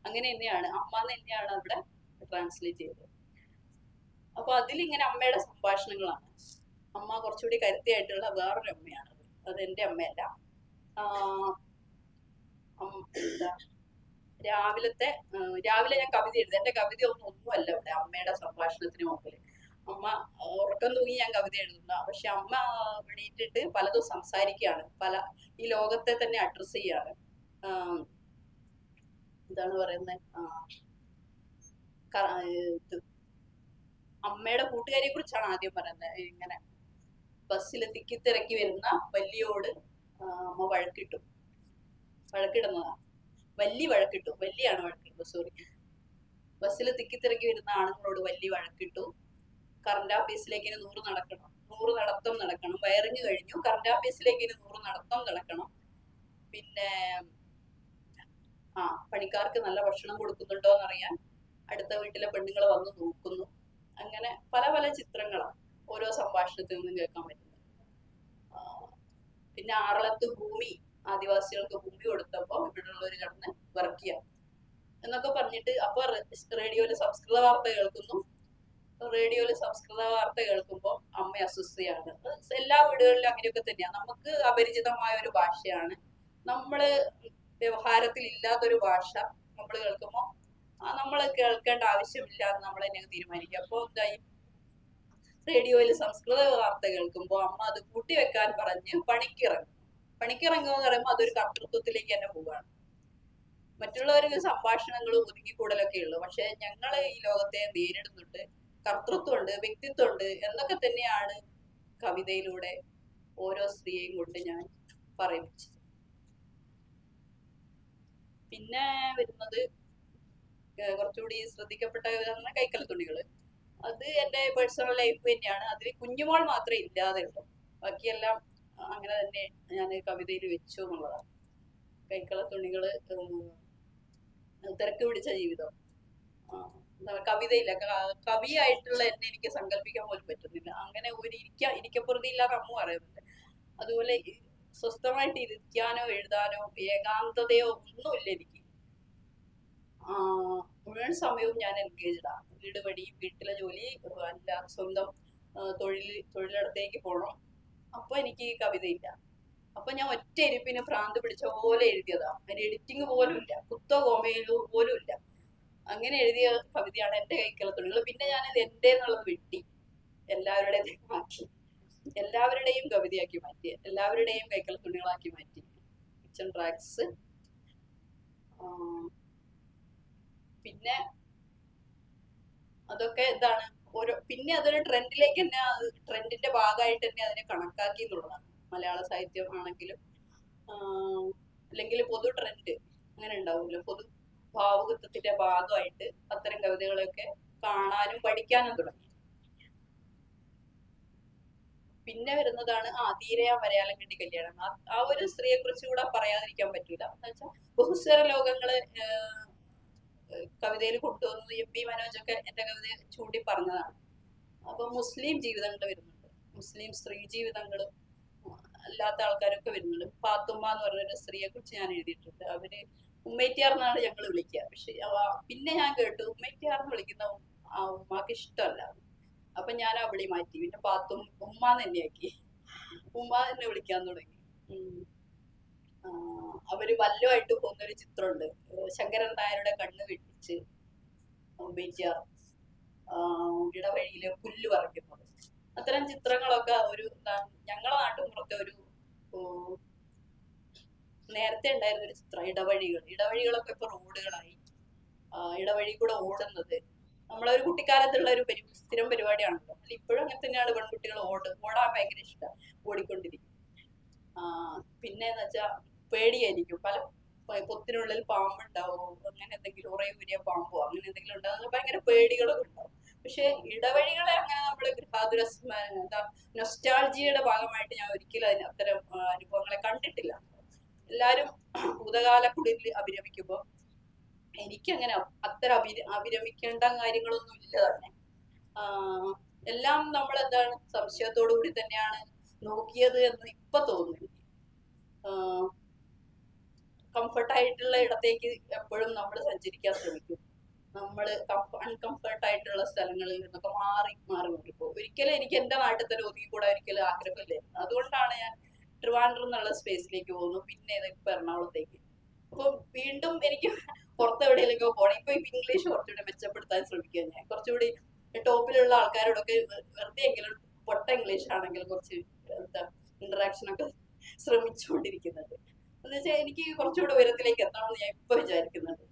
അങ്ങനെ തന്നെയാണ്, അമ്മ തന്നെയാണ് അവിടെ ട്രാൻസ്ലേറ്റ് ചെയ്തത്. അപ്പൊ അതിലിങ്ങനെ അമ്മയുടെ സംഭാഷണങ്ങളാണ്. അമ്മ കുറച്ചുകൂടി കരുത്തിയായിട്ടുള്ള വേറൊരു അമ്മയാണത്. അത് എൻ്റെ അമ്മയല്ല. രാവിലെ ഞാൻ കവിത എഴുതി. എന്റെ കവിത ഒന്നുമല്ല ഇവിടെ അമ്മയുടെ സംഭാഷണത്തിന് മുമ്പിൽ. അമ്മ ഉറക്കം തൂങ്ങി ഞാൻ കവിത എഴുതുന്ന, പക്ഷെ അമ്മ എണീറ്റിട്ട് പലതും സംസാരിക്കുകയാണ്, ഈ ലോകത്തെ തന്നെ അഡ്രസ് ചെയ്യാണ്. എന്താണ് പറയുന്നത്, അമ്മയുടെ കൂട്ടുകാരിയെ കുറിച്ചാണ് ആദ്യം പറയുന്നത്. ഇങ്ങനെ ബസ്സിൽ തിക്കിത്തിരക്കി വരുന്ന വല്ലിയോട് അമ്മ വഴക്കിടുന്നതാണ്. വല്ലിയാണ് വഴക്കിട്ടു, സോറി. ബസ്സിൽ തിക്കിത്തിരക്കി വരുന്ന ആണുങ്ങളോട് വല്യ വഴക്കിട്ടു. കറണ്ട് ഓഫീസിലേക്ക് 100 നടത്തം നടക്കണം. വയറിങ് കഴിഞ്ഞു, കറണ്ട് ഓഫീസിലേക്ക് 100 നടത്തം നടക്കണം. പിന്നെ പണിക്കാർക്ക് നല്ല ഭക്ഷണം കൊടുക്കുന്നുണ്ടോ എന്നറിയാൻ അടുത്ത വീട്ടിലെ പെണ്ണുങ്ങൾ വന്ന് നോക്കുന്നു. അങ്ങനെ പല പല ചിത്രങ്ങളാണ് ഓരോ സംഭാഷണത്തിൽ നിന്നും കേൾക്കാൻ പറ്റുന്നത്. പിന്നെ ആറളത്ത് ഭൂമി, ആദിവാസികൾക്ക് ഭൂമി കൊടുത്തപ്പോ ഇവിടെയുള്ളവർ കിടന്ന് വർക്ക് ചെയ്യാം എന്നൊക്കെ പറഞ്ഞിട്ട്, അപ്പൊ റേഡിയോയില് സംസ്കൃത വാർത്ത കേൾക്കുന്നു. റേഡിയോയില് സംസ്കൃത വാർത്ത കേൾക്കുമ്പോൾ അമ്മ അസ്വസ്ഥയാണ്. എല്ലാ വീടുകളിലും അങ്ങനെയൊക്കെ തന്നെയാണ്. നമുക്ക് അപരിചിതമായ ഒരു ഭാഷയാണ്, നമ്മള് വ്യവഹാരത്തിൽ ഇല്ലാത്തൊരു ഭാഷ നമ്മൾ കേൾക്കുമ്പോൾ നമ്മൾ കേൾക്കേണ്ട ആവശ്യമില്ല എന്ന് നമ്മൾ തന്നെ തീരുമാനിക്കുക. അപ്പൊ എന്തായി, റേഡിയോയിൽ സംസ്കൃത വാർത്ത കേൾക്കുമ്പോൾ അമ്മ അത് കൂട്ടിവെക്കാൻ പറഞ്ഞ് പണിക്കിറങ്ങുക എന്ന് പറയുമ്പോൾ അതൊരു കർത്തൃത്വത്തിലേക്ക് തന്നെ പോവുകയാണ്. മറ്റുള്ളവർക്ക് സംഭാഷണങ്ങളും ഒതുങ്ങിക്കൂടലൊക്കെ ഉള്ളു, പക്ഷെ ഞങ്ങൾ ഈ ലോകത്തെ നേരിടുന്നുണ്ട്, കർത്തൃത്വമുണ്ട്, വ്യക്തിത്വമുണ്ട് എന്നൊക്കെ തന്നെയാണ് കവിതയിലൂടെ ഓരോ സ്ത്രീയെയും കൊണ്ട് ഞാൻ പറയിപ്പിച്ചത്. പിന്നെ വരുന്നത് കുറച്ചുകൂടി ശ്രദ്ധിക്കപ്പെട്ട കവിത കൈക്കൽ തുണികള്. അത് എൻ്റെ പേഴ്സണൽ ലൈഫ് തന്നെയാണ്. അതിൽ കുഞ്ഞുമോൾ മാത്രമേ ഇല്ലാതെ ഉള്ളൂ, ബാക്കിയെല്ലാം അങ്ങനെ തന്നെ ഞാൻ കവിതയിൽ വെച്ചു എന്നുള്ളതാണ്. കൈക്കള തുണികള്, തിരക്ക് പിടിച്ച ജീവിതം, കവിതയില്ല, കവിയായിട്ടുള്ള എന്നെ എനിക്ക് സങ്കല്പിക്കാൻ പോലും പറ്റുന്നില്ല. അങ്ങനെ ഒരു ഇരിക്കപ്പുറതി ഇല്ലാതെ അമ്മ പറയുന്നുണ്ട്. അതുപോലെ സ്വസ്ഥമായിട്ട് ഇരിക്കാനോ എഴുതാനോ ഏകാന്തതയോ ഒന്നുമില്ല എനിക്ക്. മുഴുവൻ സമയവും ഞാൻ എൻഗേജ്ഡാണ്. വീട് പണി, വീട്ടിലെ ജോലി, അല്ല സ്വന്തം തൊഴിലിടത്തേക്ക് പോകണം. അപ്പൊ എനിക്ക് കവിതയില്ല. അപ്പൊ ഞാൻ ഒറ്റ ഇരിപ്പിന് ഭ്രാന്ത് പിടിച്ച പോലെ എഴുതിയതാ. അതിന് എഡിറ്റിംഗ് പോലും ഇല്ല, കുത്തോ കോമയോ പോലും ഇല്ല. അങ്ങനെ എഴുതിയ കവിതയാണ് എൻ്റെ കൈക്കല തുണികൾ. പിന്നെ ഞാനത് എൻ്റെ എന്നുള്ളത് വെട്ടി എല്ലാവരുടെയും കവിതയാക്കി മാറ്റി, എല്ലാവരുടെയും കൈക്കല തുണികളാക്കി മാറ്റി. Kitchen tracks. പിന്നെ അതൊക്കെ എന്താണ് പിന്നെ അതൊരു ട്രെൻഡിലേക്ക് തന്നെ, ട്രെൻഡിന്റെ ഭാഗമായിട്ട് തന്നെ അതിനെ കണക്കാക്കി എന്നുള്ളതാണ്. മലയാള സാഹിത്യം ആണെങ്കിലും അല്ലെങ്കിൽ പൊതു ട്രെൻഡ് അങ്ങനെ ഉണ്ടാവുമല്ലോ, പൊതു ഭാവുകത്വത്തിന്റെ ഭാഗമായിട്ട് അത്തരം കവിതകളൊക്കെ കാണാനും പഠിക്കാനും തുടങ്ങി. പിന്നെ വരുന്നതാണ് ധീരയാ മലയാളം കണ്ടി കല്യാണം. ആ ഒരു സ്ത്രീയെ കുറിച്ച് കൂടെ പറയാതിരിക്കാൻ പറ്റൂല. എന്ന് വെച്ചാൽ ബഹുസ്വര ലോകങ്ങള് കവിതയിൽ കൊണ്ടുവന്നത് എം പി മനോജൊക്കെ എൻ്റെ കവിത ചൂണ്ടി പറഞ്ഞതാണ്. അപ്പൊ മുസ്ലിം ജീവിതങ്ങൾ വരുന്നുണ്ട്, മുസ്ലിം സ്ത്രീ ജീവിതങ്ങളും അല്ലാത്ത ആൾക്കാരൊക്കെ വരുന്നുണ്ട്. പാത്തുമ്മ എന്ന് പറഞ്ഞൊരു സ്ത്രീയെ കുറിച്ച് ഞാൻ എഴുതിയിട്ടുണ്ട്. അവര് ഉമ്മേറ്റിയാർ എന്നാണ് ഞങ്ങൾ വിളിക്കുക. പക്ഷെ പിന്നെ ഞാൻ കേട്ടു ഉമ്മേറ്റിയാർ എന്ന് വിളിക്കുന്ന ആ ഉമ്മാക്ക് ഇഷ്ടമല്ല. അപ്പൊ ഞാൻ ആ വിളി മാറ്റി, പിന്നെ പാത്തും ഉമ്മ തന്നെയാക്കി, ഉമ്മ തന്നെ വിളിക്കാൻ തുടങ്ങി. അവര് വല്ലുമായിട്ട് പോകുന്നൊരു ചിത്രമുണ്ട്, ശങ്കരൻ നായരുടെ കണ്ണ് വെട്ടിച്ച് ഉമ്മേറ്റിയാർ ഇടവഴിയിലെ പുല്ല് പറിക്കുന്നത്. അത്തരം ചിത്രങ്ങളൊക്കെ ഒരു ഞങ്ങളെ നാട്ടുമ്പുറത്തെ ഒരു നേരത്തെ ഉണ്ടായിരുന്ന ഒരു ചിത്രം. ഇടവഴികളൊക്കെ ഇപ്പൊ റോഡുകളായി. ഇടവഴി കൂടെ ഓടുന്നത് നമ്മളൊരു കുട്ടിക്കാലത്തുള്ള ഒരു സ്ഥിരം പരിപാടിയാണല്ലോ. ഇപ്പോഴും അങ്ങനെ തന്നെയാണ്, പെൺകുട്ടികൾ ഓടാൻ ഭയങ്കര ഇഷ്ടമാണ്, ഓടിക്കൊണ്ടിരിക്കും. പിന്നെ എന്ന് വെച്ചാൽ പേടിയായിരിക്കും, പല പൊത്തിനുള്ളിൽ പാമ്പുണ്ടാവോ, അങ്ങനെ എന്തെങ്കിലും ഉറയൂരിയ പാമ്പോ അങ്ങനെ എന്തെങ്കിലും ഉണ്ടാകുന്ന ഭയങ്കര പേടികളൊക്കെ ഉണ്ടാവും. പക്ഷെ ഇടവഴികളെ അങ്ങനെ നമ്മള് നൊസ്റ്റാൾജിയുടെ ഭാഗമായിട്ട് ഞാൻ ഒരിക്കലും അത്തരം അനുഭവങ്ങളെ കണ്ടിട്ടില്ല. എല്ലാരും ഭൂതകാല കുളിരിൽ അഭിരമിക്കുമ്പോ എനിക്കങ്ങനെ അത്തരം അഭിരമിക്കേണ്ട കാര്യങ്ങളൊന്നും ഇല്ല തന്നെ. എല്ലാം നമ്മൾ എന്താണ് സംശയത്തോടു കൂടി തന്നെയാണ് നോക്കിയത് എന്ന് ഇപ്പൊ തോന്നുന്നു. കംഫർട്ടായിട്ടുള്ള ഇടത്തേക്ക് എപ്പോഴും നമ്മൾ സഞ്ചരിക്കാൻ ശ്രമിക്കും. നമ്മൾ അൺകംഫർട്ട് ആയിട്ടുള്ള സ്ഥലങ്ങളിൽ നിന്നൊക്കെ മാറി കൊണ്ടിരിക്കും. ഒരിക്കലും എനിക്ക് എന്റെ നാട്ടിൽ തന്നെ ഒതുങ്ങിക്കൂടാൻ ഒരിക്കലും ആഗ്രഹമില്ലായിരുന്നു. അതുകൊണ്ടാണ് ഞാൻ ട്രിവാൻഡ്രം എന്നുള്ള സ്പേസിലേക്ക് പോകുന്നു, പിന്നെ ഇപ്പൊ എറണാകുളത്തേക്ക്. അപ്പൊ വീണ്ടും എനിക്ക് പുറത്ത് എവിടെയെങ്കിലും പോകണം. ഇപ്പൊ ഇംഗ്ലീഷ് കുറച്ചുകൂടി മെച്ചപ്പെടുത്താൻ ശ്രമിക്കുക. ഞാൻ കുറച്ചുകൂടി ടോപ്പിലുള്ള ആൾക്കാരോടൊക്കെ വെറുതെ എങ്കിലും പൊട്ട ഇംഗ്ലീഷ് ആണെങ്കിൽ കുറച്ച് ഇന്ററാക്ഷൻ ഒക്കെ ശ്രമിച്ചുകൊണ്ടിരിക്കുന്നുണ്ട്. എന്ന് വെച്ചാൽ എനിക്ക് കുറച്ചുകൂടെ ഉയരത്തിലേക്ക് എത്തണമെന്ന് ഞാൻ ഇപ്പൊ വിചാരിക്കുന്നുണ്ട്.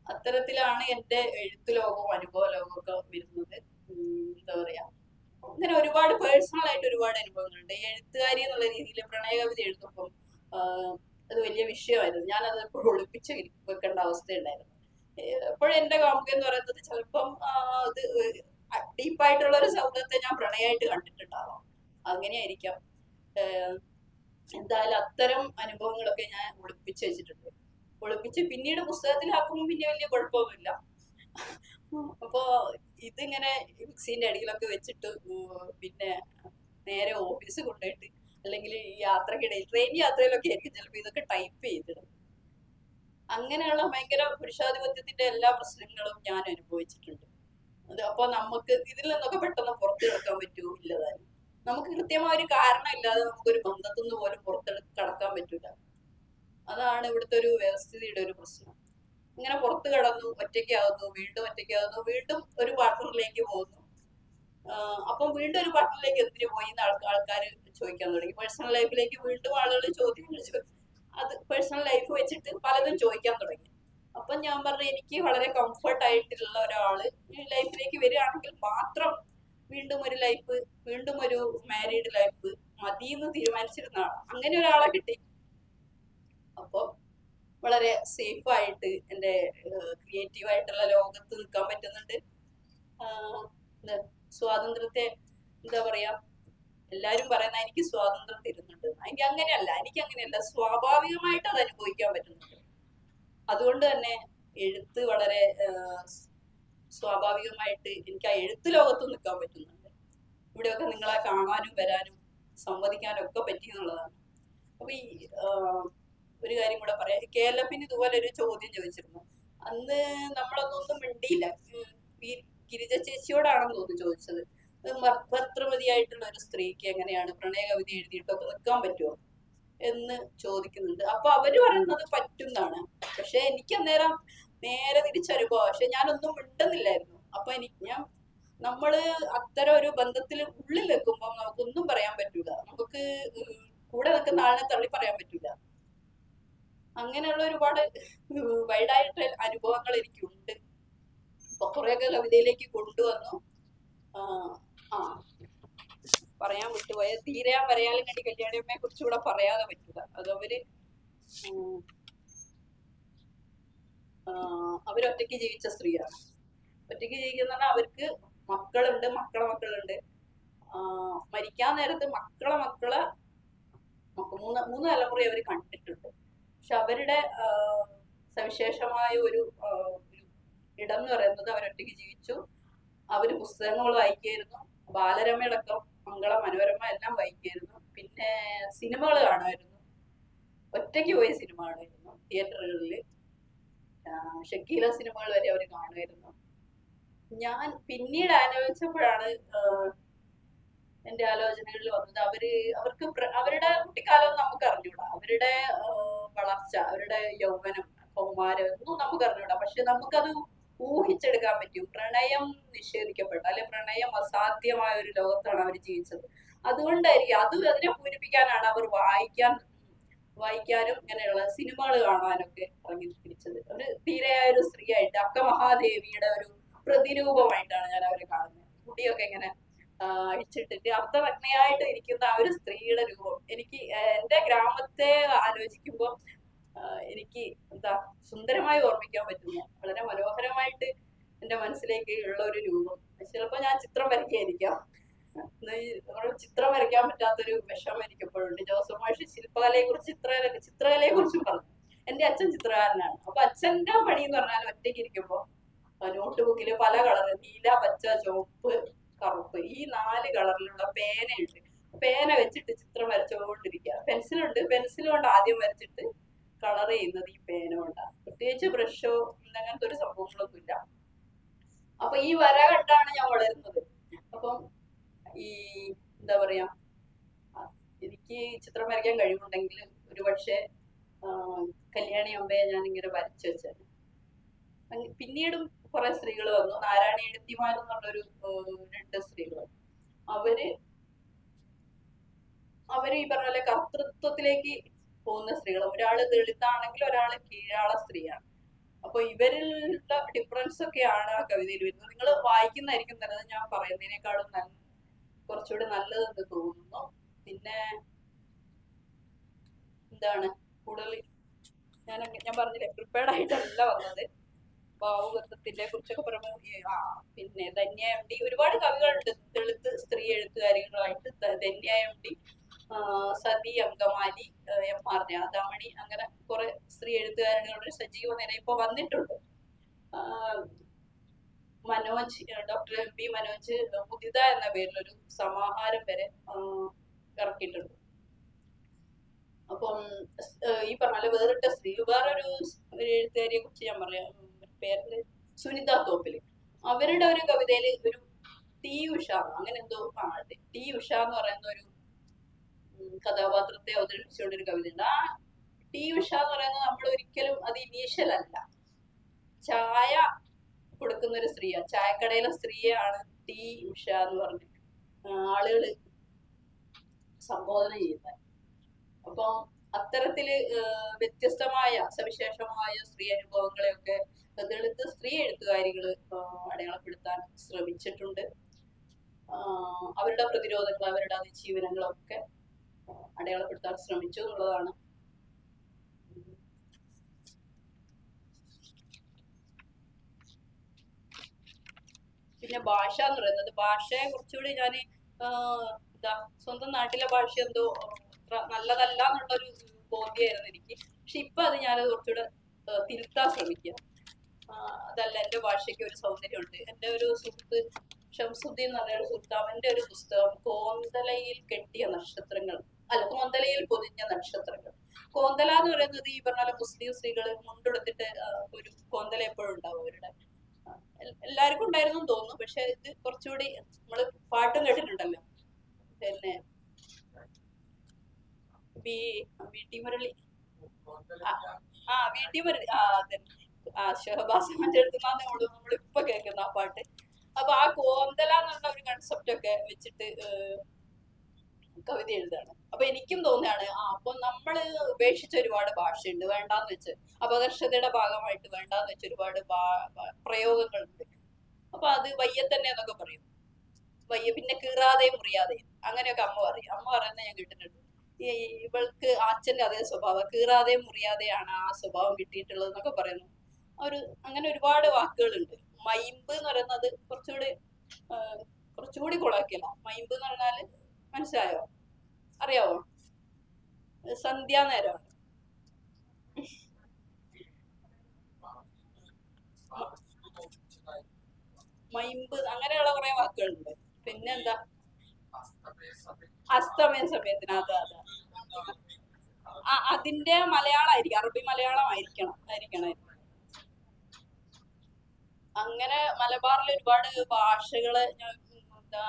അത്തരത്തിലാണ് എന്റെ എഴുത്ത് ലോകവും അനുഭവ ലോകവും ഒക്കെ വരുന്നത്. എന്താ പറയാ, അങ്ങനെ ഒരുപാട് പേഴ്സണൽ ആയിട്ട് ഒരുപാട് അനുഭവങ്ങളുണ്ട്. എഴുത്തുകാരി എന്നുള്ള രീതിയിൽ പ്രണയ കവിത എഴുതുമ്പോൾ അത് വലിയ വിഷയമായിരുന്നു. ഞാനത് എപ്പോഴും ഒളിപ്പിച്ച് വെക്കേണ്ട അവസ്ഥയുണ്ടായിരുന്നു. എപ്പോഴും എന്റെ കാമുകൻ എന്ന് പറയുന്നത് ചിലപ്പം അത് ഡീപ്പായിട്ടുള്ള ഒരു സൗഹൃദത്തെ ഞാൻ പ്രണയമായിട്ട് കണ്ടിട്ടുണ്ടാവാം, അങ്ങനെയായിരിക്കാം. എന്തായാലും അത്തരം അനുഭവങ്ങളൊക്കെ ഞാൻ ഒളിപ്പിച്ച് വെച്ചിട്ടുണ്ട്. ഒളിപ്പിച്ച് പിന്നീട് പുസ്തകത്തിലാക്കുമ്പോൾ പിന്നെ വലിയ കുഴപ്പമൊന്നുമില്ല. അപ്പൊ ഇതിങ്ങനെ മിക്സിന്റെ അടിയിലൊക്കെ വെച്ചിട്ട് പിന്നെ നേരെ ഓഫീസ് കൊണ്ടുപോയിട്ട് അല്ലെങ്കിൽ യാത്രക്കിടയിൽ ട്രെയിൻ യാത്രയിലൊക്കെ ആയിരിക്കും ചിലപ്പോൾ ഇതൊക്കെ ടൈപ്പ് ചെയ്തിടും. അങ്ങനെയുള്ള ഭയങ്കര പുരുഷാധിപത്യത്തിന്റെ എല്ലാ പ്രശ്നങ്ങളും ഞാൻ അനുഭവിച്ചിട്ടുണ്ട്. അത് അപ്പൊ നമുക്ക് ഇതിൽ നിന്നൊക്കെ പെട്ടെന്ന് പുറത്തു കിടക്കാൻ പറ്റുമോ? ഇല്ലതാനും. നമുക്ക് കൃത്യമായ ഒരു കാരണം ഇല്ലാതെ നമുക്കൊരു ബന്ധത്തിൽ നിന്ന് പോലും കടക്കാൻ പറ്റൂല. അതാണ് ഇവിടുത്തെ ഒരു വ്യവസ്ഥിതിയുടെ ഒരു പ്രശ്നം. ഇങ്ങനെ പുറത്തു കടന്നു, ഒറ്റയ്ക്കാവുന്നു, വീണ്ടും ഒരു പാർട്ട്ണറിലേക്ക് പോകുന്നു. അപ്പം വീണ്ടും ഒരു പാർട്ട്ണറിലേക്ക് എന്തിനു പോയി എന്ന് ആൾക്കാർ ചോദിക്കാൻ തുടങ്ങി. പേഴ്സണൽ ലൈഫിലേക്ക് വീണ്ടും ആളുകൾ ചോദ്യങ്ങൾ അത് പേഴ്സണൽ ലൈഫ് വെച്ചിട്ട് പലതും ചോദിക്കാൻ തുടങ്ങി. അപ്പൊ ഞാൻ പറഞ്ഞു, എനിക്ക് വളരെ കംഫർട്ട് ആയിട്ടുള്ള ഒരാള് ലൈഫിലേക്ക് വരികയാണെങ്കിൽ മാത്രം വീണ്ടും ഒരു മാരീഡ് ലൈഫ് മതിയെന്ന് തീരുമാനിച്ചിരുന്ന ആളാണ്. അങ്ങനെ ഒരാളെ കിട്ടി. അപ്പൊ വളരെ സേഫ് ആയിട്ട് എന്റെ ക്രിയേറ്റീവ് ആയിട്ടുള്ള ലോകത്ത് നിൽക്കാൻ പറ്റുന്നുണ്ട്. സ്വാതന്ത്ര്യത്തെ എന്താ പറയാ, എല്ലാരും പറയുന്ന എനിക്ക് സ്വാതന്ത്ര്യം തരുന്നുണ്ട്. എനിക്ക് അങ്ങനെയല്ല, സ്വാഭാവികമായിട്ട് അത് അനുഭവിക്കാൻ പറ്റുന്നുണ്ട്. അതുകൊണ്ട് തന്നെ എഴുത്ത് വളരെ സ്വാഭാവികമായിട്ട് എനിക്ക് ആ എഴുത്ത് ലോകത്ത് നിൽക്കാൻ പറ്റുന്നുണ്ട്. ഇവിടെയൊക്കെ നിങ്ങളെ കാണാനും വരാനും സംവദിക്കാനും ഒക്കെ പറ്റിയെന്നുള്ളതാണ്. അപ്പൊ ഈ ഒരു കാര്യം കൂടെ പറയാം. KLF-ന് ഇതുപോലെ ഒരു ചോദ്യം ചോദിച്ചിരുന്നു. അന്ന് നമ്മളൊന്നും മിണ്ടിയില്ല. ഈ ഗിരിജ ചേച്ചിയോടാണെന്ന് തോന്നുന്നു ചോദിച്ചത്. ഭർത്തൃമതിയായിട്ടുള്ള ഒരു സ്ത്രീക്ക് എങ്ങനെയാണ് പ്രണയ കവിത എഴുതിയിട്ടൊക്കെ നിൽക്കാൻ പറ്റുമോ എന്ന് ചോദിക്കുന്നുണ്ട്. അപ്പൊ അവര് പറയുന്നത് പറ്റും എന്നാണ്. പക്ഷെ എനിക്ക് അന്നേരം നേരെ തിരിച്ചനുഭവം. പക്ഷെ ഞാനൊന്നും മിണ്ടുന്നില്ലായിരുന്നു. അപ്പൊ നമ്മള് അത്തരം ഒരു ബന്ധത്തിൽ ഉള്ളിൽ നിൽക്കുമ്പോൾ നമുക്കൊന്നും പറയാൻ പറ്റൂല. നമുക്ക് കൂടെ നിൽക്കുന്ന ആളിനെ തള്ളി പറയാൻ പറ്റൂല. അങ്ങനെയുള്ള ഒരുപാട് വൈഡായിട്ട് അനുഭവങ്ങൾ എനിക്കുണ്ട്. അപ്പൊ കുറെയൊക്കെ കവിതയിലേക്ക് കൊണ്ടുവന്നു. പറയാൻ വിട്ടുപോയ തീരാൻ വരയാലും കണ്ടി കല്യാണിയമ്മയെ കുറിച്ചുകൂടെ പറയാതെ പറ്റില്ല. അത് അവരൊറ്റയ്ക്ക് ജീവിച്ച സ്ത്രീയാണ്. ഒറ്റയ്ക്ക് ജീവിക്കുന്ന അവർക്ക് മക്കളുണ്ട്, മക്കളുണ്ട്. മരിക്കാൻ നേരത്ത് മക്കളെ മൂന്ന് തലമുറ അവർ കണ്ടിട്ടുണ്ട്. പക്ഷെ അവരുടെ സവിശേഷമായ ഒരു ഇടം എന്ന് പറയുന്നത് അവരൊറ്റയ്ക്ക് ജീവിച്ചു. അവര് പുസ്തകങ്ങൾ വായിക്കുമായിരുന്നു, ബാലരമയടക്കം മംഗള മനോരമ എല്ലാം വായിക്കുമായിരുന്നു. പിന്നെ സിനിമകൾ കാണുമായിരുന്നു, ഒറ്റയ്ക്ക് പോയി സിനിമ കാണുമായിരുന്നു തിയേറ്ററുകളിൽ. ഷക്കീല സിനിമകൾ വരെ അവർ കാണുമായിരുന്നു. ഞാൻ പിന്നീട് ആലോചിച്ചപ്പോഴാണ് എന്റെ ആലോചനകളിൽ വന്നത് അവർക്ക് അവരുടെ കുട്ടിക്കാലം നമുക്ക് അറിഞ്ഞൂടാ, അവരുടെ വളർച്ച, അവരുടെ യൗവനം, കൗമാരം ഒന്നും നമുക്ക് അറിഞ്ഞൂടാ. പക്ഷെ നമുക്കത് ഊഹിച്ചെടുക്കാൻ പറ്റും. പ്രണയം നിഷേധിക്കപ്പെട്ട അല്ലെ പ്രണയം അസാധ്യമായ ഒരു ലോകത്താണ് അവർ ജീവിച്ചത്. അതുകൊണ്ടായിരിക്കും അതിനെ പൂരിപ്പിക്കാനാണ് അവർ വായിക്കാനും ഇങ്ങനെയുള്ള സിനിമകൾ കാണാനൊക്കെ ഇറങ്ങി തിരിച്ചത്. ഒരു ധീരയായ ഒരു സ്ത്രീയായിട്ട് അക്ക മഹാദേവിയുടെ ഒരു പ്രതിരൂപമായിട്ടാണ് ഞാൻ അവരെ കാണുന്നത്. മുടിയൊക്കെ ഇങ്ങനെ അഴിച്ചിട്ടിട്ട് അർത്ഥനഗ്നയായിട്ട് ഇരിക്കുന്ന ആ ഒരു സ്ത്രീയുടെ രൂപം എനിക്ക് എന്റെ ഗ്രാമത്തെ ആലോചിക്കുമ്പോൾ എനിക്ക് എന്താ സുന്ദരമായി ഓർമ്മിക്കാൻ പറ്റുന്നു. വളരെ മനോഹരമായിട്ട് എന്റെ മനസ്സിലേക്ക് ഉള്ള ഒരു രൂപം. ചിലപ്പോ ഞാൻ ചിത്രം വരയ്ക്കായിരിക്കാം, ചിത്രം വരയ്ക്കാൻ പറ്റാത്തൊരു വിഷമം എനിക്ക് എപ്പോഴുണ്ട്. ജോസഫ് മാഷി ശില്പകലയെ കുറിച്ച് ചിത്രകലയെ കുറിച്ചും പറഞ്ഞു. എന്റെ അച്ഛൻ ചിത്രകാരനാണ്. അപ്പൊ അച്ഛന്റെ പണി എന്ന് പറഞ്ഞാൽ ഒറ്റയ്ക്ക് ഇരിക്കുമ്പോ നോട്ട് ബുക്കില് പല കളറ്, നീല, പച്ച, ചുവപ്പ്, കറുപ്പ്, ഈ 4 കളറിലുള്ള പേനയുണ്ട്. പേന വെച്ചിട്ട് ചിത്രം വരച്ചുകൊണ്ടിരിക്കുക. പെൻസിലുണ്ട്, പെൻസിൽ കൊണ്ട് ആദ്യം വരച്ചിട്ട് കളർ ചെയ്യുന്നത് ഈ പേന കൊണ്ടാണ്. പ്രത്യേകിച്ച് ബ്രഷോ അങ്ങനത്തെ ഒരു സംഭവങ്ങളൊന്നും ഇല്ല. അപ്പൊ ഈ വര കണ്ടാണ് ഞാൻ വളരുന്നത്. അപ്പം ഈ എന്താ പറയാ, എനിക്ക് ചിത്രം വരയ്ക്കാൻ കഴിവുണ്ടെങ്കിൽ ഒരു പക്ഷെ കല്യാണി അമ്പയെ ഞാൻ ഇങ്ങനെ വരച്ചു വെച്ചത്. പിന്നീടും കുറെ സ്ത്രീകൾ വന്നു. നാരായണി എഴുത്തിമാരെന്നുള്ളൊരു 2 സ്ത്രീകൾ. അവര് ഈ പറഞ്ഞ പോലെ കർത്തൃത്വത്തിലേക്ക് പോകുന്ന സ്ത്രീകൾ. ഒരാള് ദളിതാണെങ്കിൽ ഒരാള് കീഴാള സ്ത്രീയാണ്. അപ്പൊ ഇവരിലുള്ള ഡിഫറൻസ് ഒക്കെയാണ് ആ കവിതയിൽ വരുന്നത്. നിങ്ങൾ വായിക്കുന്നതായിരിക്കും നല്ലത്, ഞാൻ പറയുന്നതിനേക്കാളും കുറച്ചുകൂടി നല്ലതെന്ന് തോന്നുന്നു. പിന്നെ എന്താണ് കൂടുതൽ ഞാൻ പറഞ്ഞില്ലേ, പ്രിപ്പയർഡ് ആയിട്ടല്ല വന്നത്. ഭാവുകത്വത്തിനെ കുറിച്ചൊക്കെ പറയുമ്പോൾ പിന്നെ ധന്യ എം ഡി, ഒരുപാട് കവികളുണ്ട് ദളിത് സ്ത്രീ എഴുത്തുകാരികളായിട്ട്. Dhanya M D, Sathi Angamaly, M R Radhamani, അങ്ങനെ കുറെ സ്ത്രീ എഴുത്തുകാരികളുടെ സജീവ നില ഇപ്പൊ വന്നിട്ടുണ്ട്. Doctor M P Manoj Mudita എന്ന പേരിലൊരു സമാഹാരം വരെ ഇറക്കിയിട്ടുണ്ട്. അപ്പം ഈ പറഞ്ഞ വേറിട്ട സ്ത്രീ, വേറൊരു എഴുത്തുകാരിയെ കുറിച്ച് ഞാൻ പറയാം, പേരില് സുനിത തോപ്പില്. അവരുടെ ഒരു കവിതയില് ഒരു ടി ഉഷ, അങ്ങനെ എന്തോ ടി ഉഷ എന്ന് പറയുന്ന ഒരു കഥാപാത്രത്തെ അവതരിപ്പിച്ചുകൊണ്ടൊരു കവിത ഉണ്ട്. ആ ടി ഉഷ എന്ന് പറയുന്നത് നമ്മൾ ഒരിക്കലും അത് ഇനീഷ്യൽ അല്ല, ചായ കൊടുക്കുന്ന ഒരു സ്ത്രീയാണ്, ചായക്കടയിലെ സ്ത്രീയാണ് ടി ഉഷ എന്ന് പറഞ്ഞ് ആളുകൾ സംബോധന ചെയ്യുന്നത്. അപ്പൊ അത്തരത്തില് വ്യത്യസ്തമായ സവിശേഷമായ സ്ത്രീ അനുഭവങ്ങളെയൊക്കെ ദളിത് സ്ത്രീ എഴുത്തുകാരികൾ അടയാളപ്പെടുത്താൻ ശ്രമിച്ചിട്ടുണ്ട്. അവരുടെ പ്രതിരോധങ്ങൾ, അവരുടെ അതിജീവനങ്ങളൊക്കെ അടയാളപ്പെടുത്താൻ ശ്രമിച്ചു എന്നുള്ളതാണ്. പിന്നെ ഭാഷ എന്ന് പറയുന്നത്, ഭാഷയെ കുറച്ചുകൂടി ഞാൻ സ്വന്തം നാട്ടിലെ ഭാഷ എന്തോ നല്ലതല്ല എന്നുള്ളൊരു ബോധ്യമായിരുന്നു എനിക്ക്. പക്ഷെ ഇപ്പൊ അത് ഞാൻ കുറച്ചുകൂടെ തിരുത്താൻ ശ്രമിക്കുക. അതല്ല, എന്റെ ഭാഷയ്ക്ക് ഒരു സൗന്ദര്യമുണ്ട്. എന്റെ ഒരു സുഹൃത്ത് ഷംസുദ്ദീൻ എന്ന് പറഞ്ഞ ഒരു സുഹൃത്ത്, അവന്റെ ഒരു പുസ്തകം കോന്തലയിൽ കെട്ടിയ നക്ഷത്രങ്ങൾ, കോന്തലയിൽ പൊതിഞ്ഞ നക്ഷത്രങ്ങൾ. കോന്തല എന്ന് പറയുന്നത് ഈ പറഞ്ഞ മുസ്ലിം സ്ത്രീകൾ മുണ്ടെടുത്തിട്ട് ഒരു കോന്തല എപ്പോഴും ഉണ്ടാവും അവരുടെ. എല്ലാവർക്കും ഉണ്ടായിരുന്നു തോന്നുന്നു. പക്ഷെ ഇത് കുറച്ചുകൂടി നമ്മള് പാട്ടും കേട്ടിട്ടുണ്ടല്ലോ, പിന്നെ വീട്ടി മുരളി, വീട്ടി മുരളി, അതെ, ഷഹബാസിന്റെ അടുത്തുനിന്നാണ് നമ്മളിപ്പൊ കേൾക്കുന്ന ആ പാട്ട്. അപ്പൊ ആ കോന്തല എന്നുള്ള ഒരു കൺസെപ്റ്റ് ഒക്കെ വെച്ചിട്ട് കവിത എഴുതാണ്. അപ്പൊ എനിക്കും തോന്നുകയാണ് അപ്പൊ നമ്മള് ഉപേക്ഷിച്ച ഒരുപാട് ഭാഷയുണ്ട്, വേണ്ടാന്ന് വെച്ച്, അപകർഷതയുടെ ഭാഗമായിട്ട് വേണ്ടാന്ന് വെച്ച് ഒരുപാട് പ്രയോഗങ്ങളുണ്ട്. അപ്പൊ അത് വയ്യ തന്നെ എന്നൊക്കെ പറയും, വയ്യ. പിന്നെ കീറാതെയും മുറിയാതെയും അങ്ങനെയൊക്കെ അമ്മ പറയുന്നത് ഞാൻ കേട്ടിട്ടുണ്ട്. ഇവൾക്ക് അച്ഛന്റെ അതേ സ്വഭാവം, കീറാതെയും മുറിയാതെയാണ് ആ സ്വഭാവം കിട്ടിയിട്ടുള്ളത് എന്നൊക്കെ പറയുന്നു. അങ്ങനെ ഒരുപാട് വാക്കുകളുണ്ട്. മൈമ്പ് എന്ന് പറയുന്നത് കുറച്ചുകൂടി കൊളാക്കിയല്ല. മൈമ്പ് എന്ന് പറഞ്ഞാല് മനസ്സിലായോ, അറിയാവോ? സന്ധ്യാനേരമാണ്. മൈമ്പ് അങ്ങനെയുള്ള കുറെ വാക്കുകളുണ്ട്. പിന്നെന്താ അസ്തമയ സമയത്തിന് അതെ. അതിന്റെ മലയാളമായിരിക്കും, അറബി മലയാളം ആയിരിക്കണം. അങ്ങനെ മലബാറിൽ ഒരുപാട് ഭാഷകള് ഞാൻ എന്താ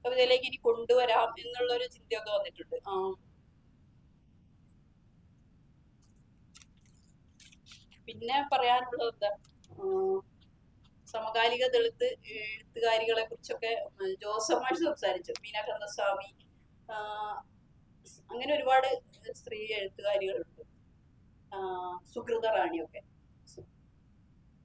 കവിതയിലേക്ക് ഇനി കൊണ്ടുവരാം എന്നുള്ളൊരു ചിന്തയൊക്കെ വന്നിട്ടുണ്ട്. പിന്നെ പറയാനുള്ളത് എന്താ, സമകാലിക ദളിത് എഴുത്തുകാരികളെ കുറിച്ചൊക്കെ ജോസഫ് മാഷ് സംസാരിച്ചു. മീന കന്ദസ്വാമി, അങ്ങനെ ഒരുപാട് സ്ത്രീ എഴുത്തുകാരികളുണ്ട്. സുകൃത റാണിയൊക്കെ,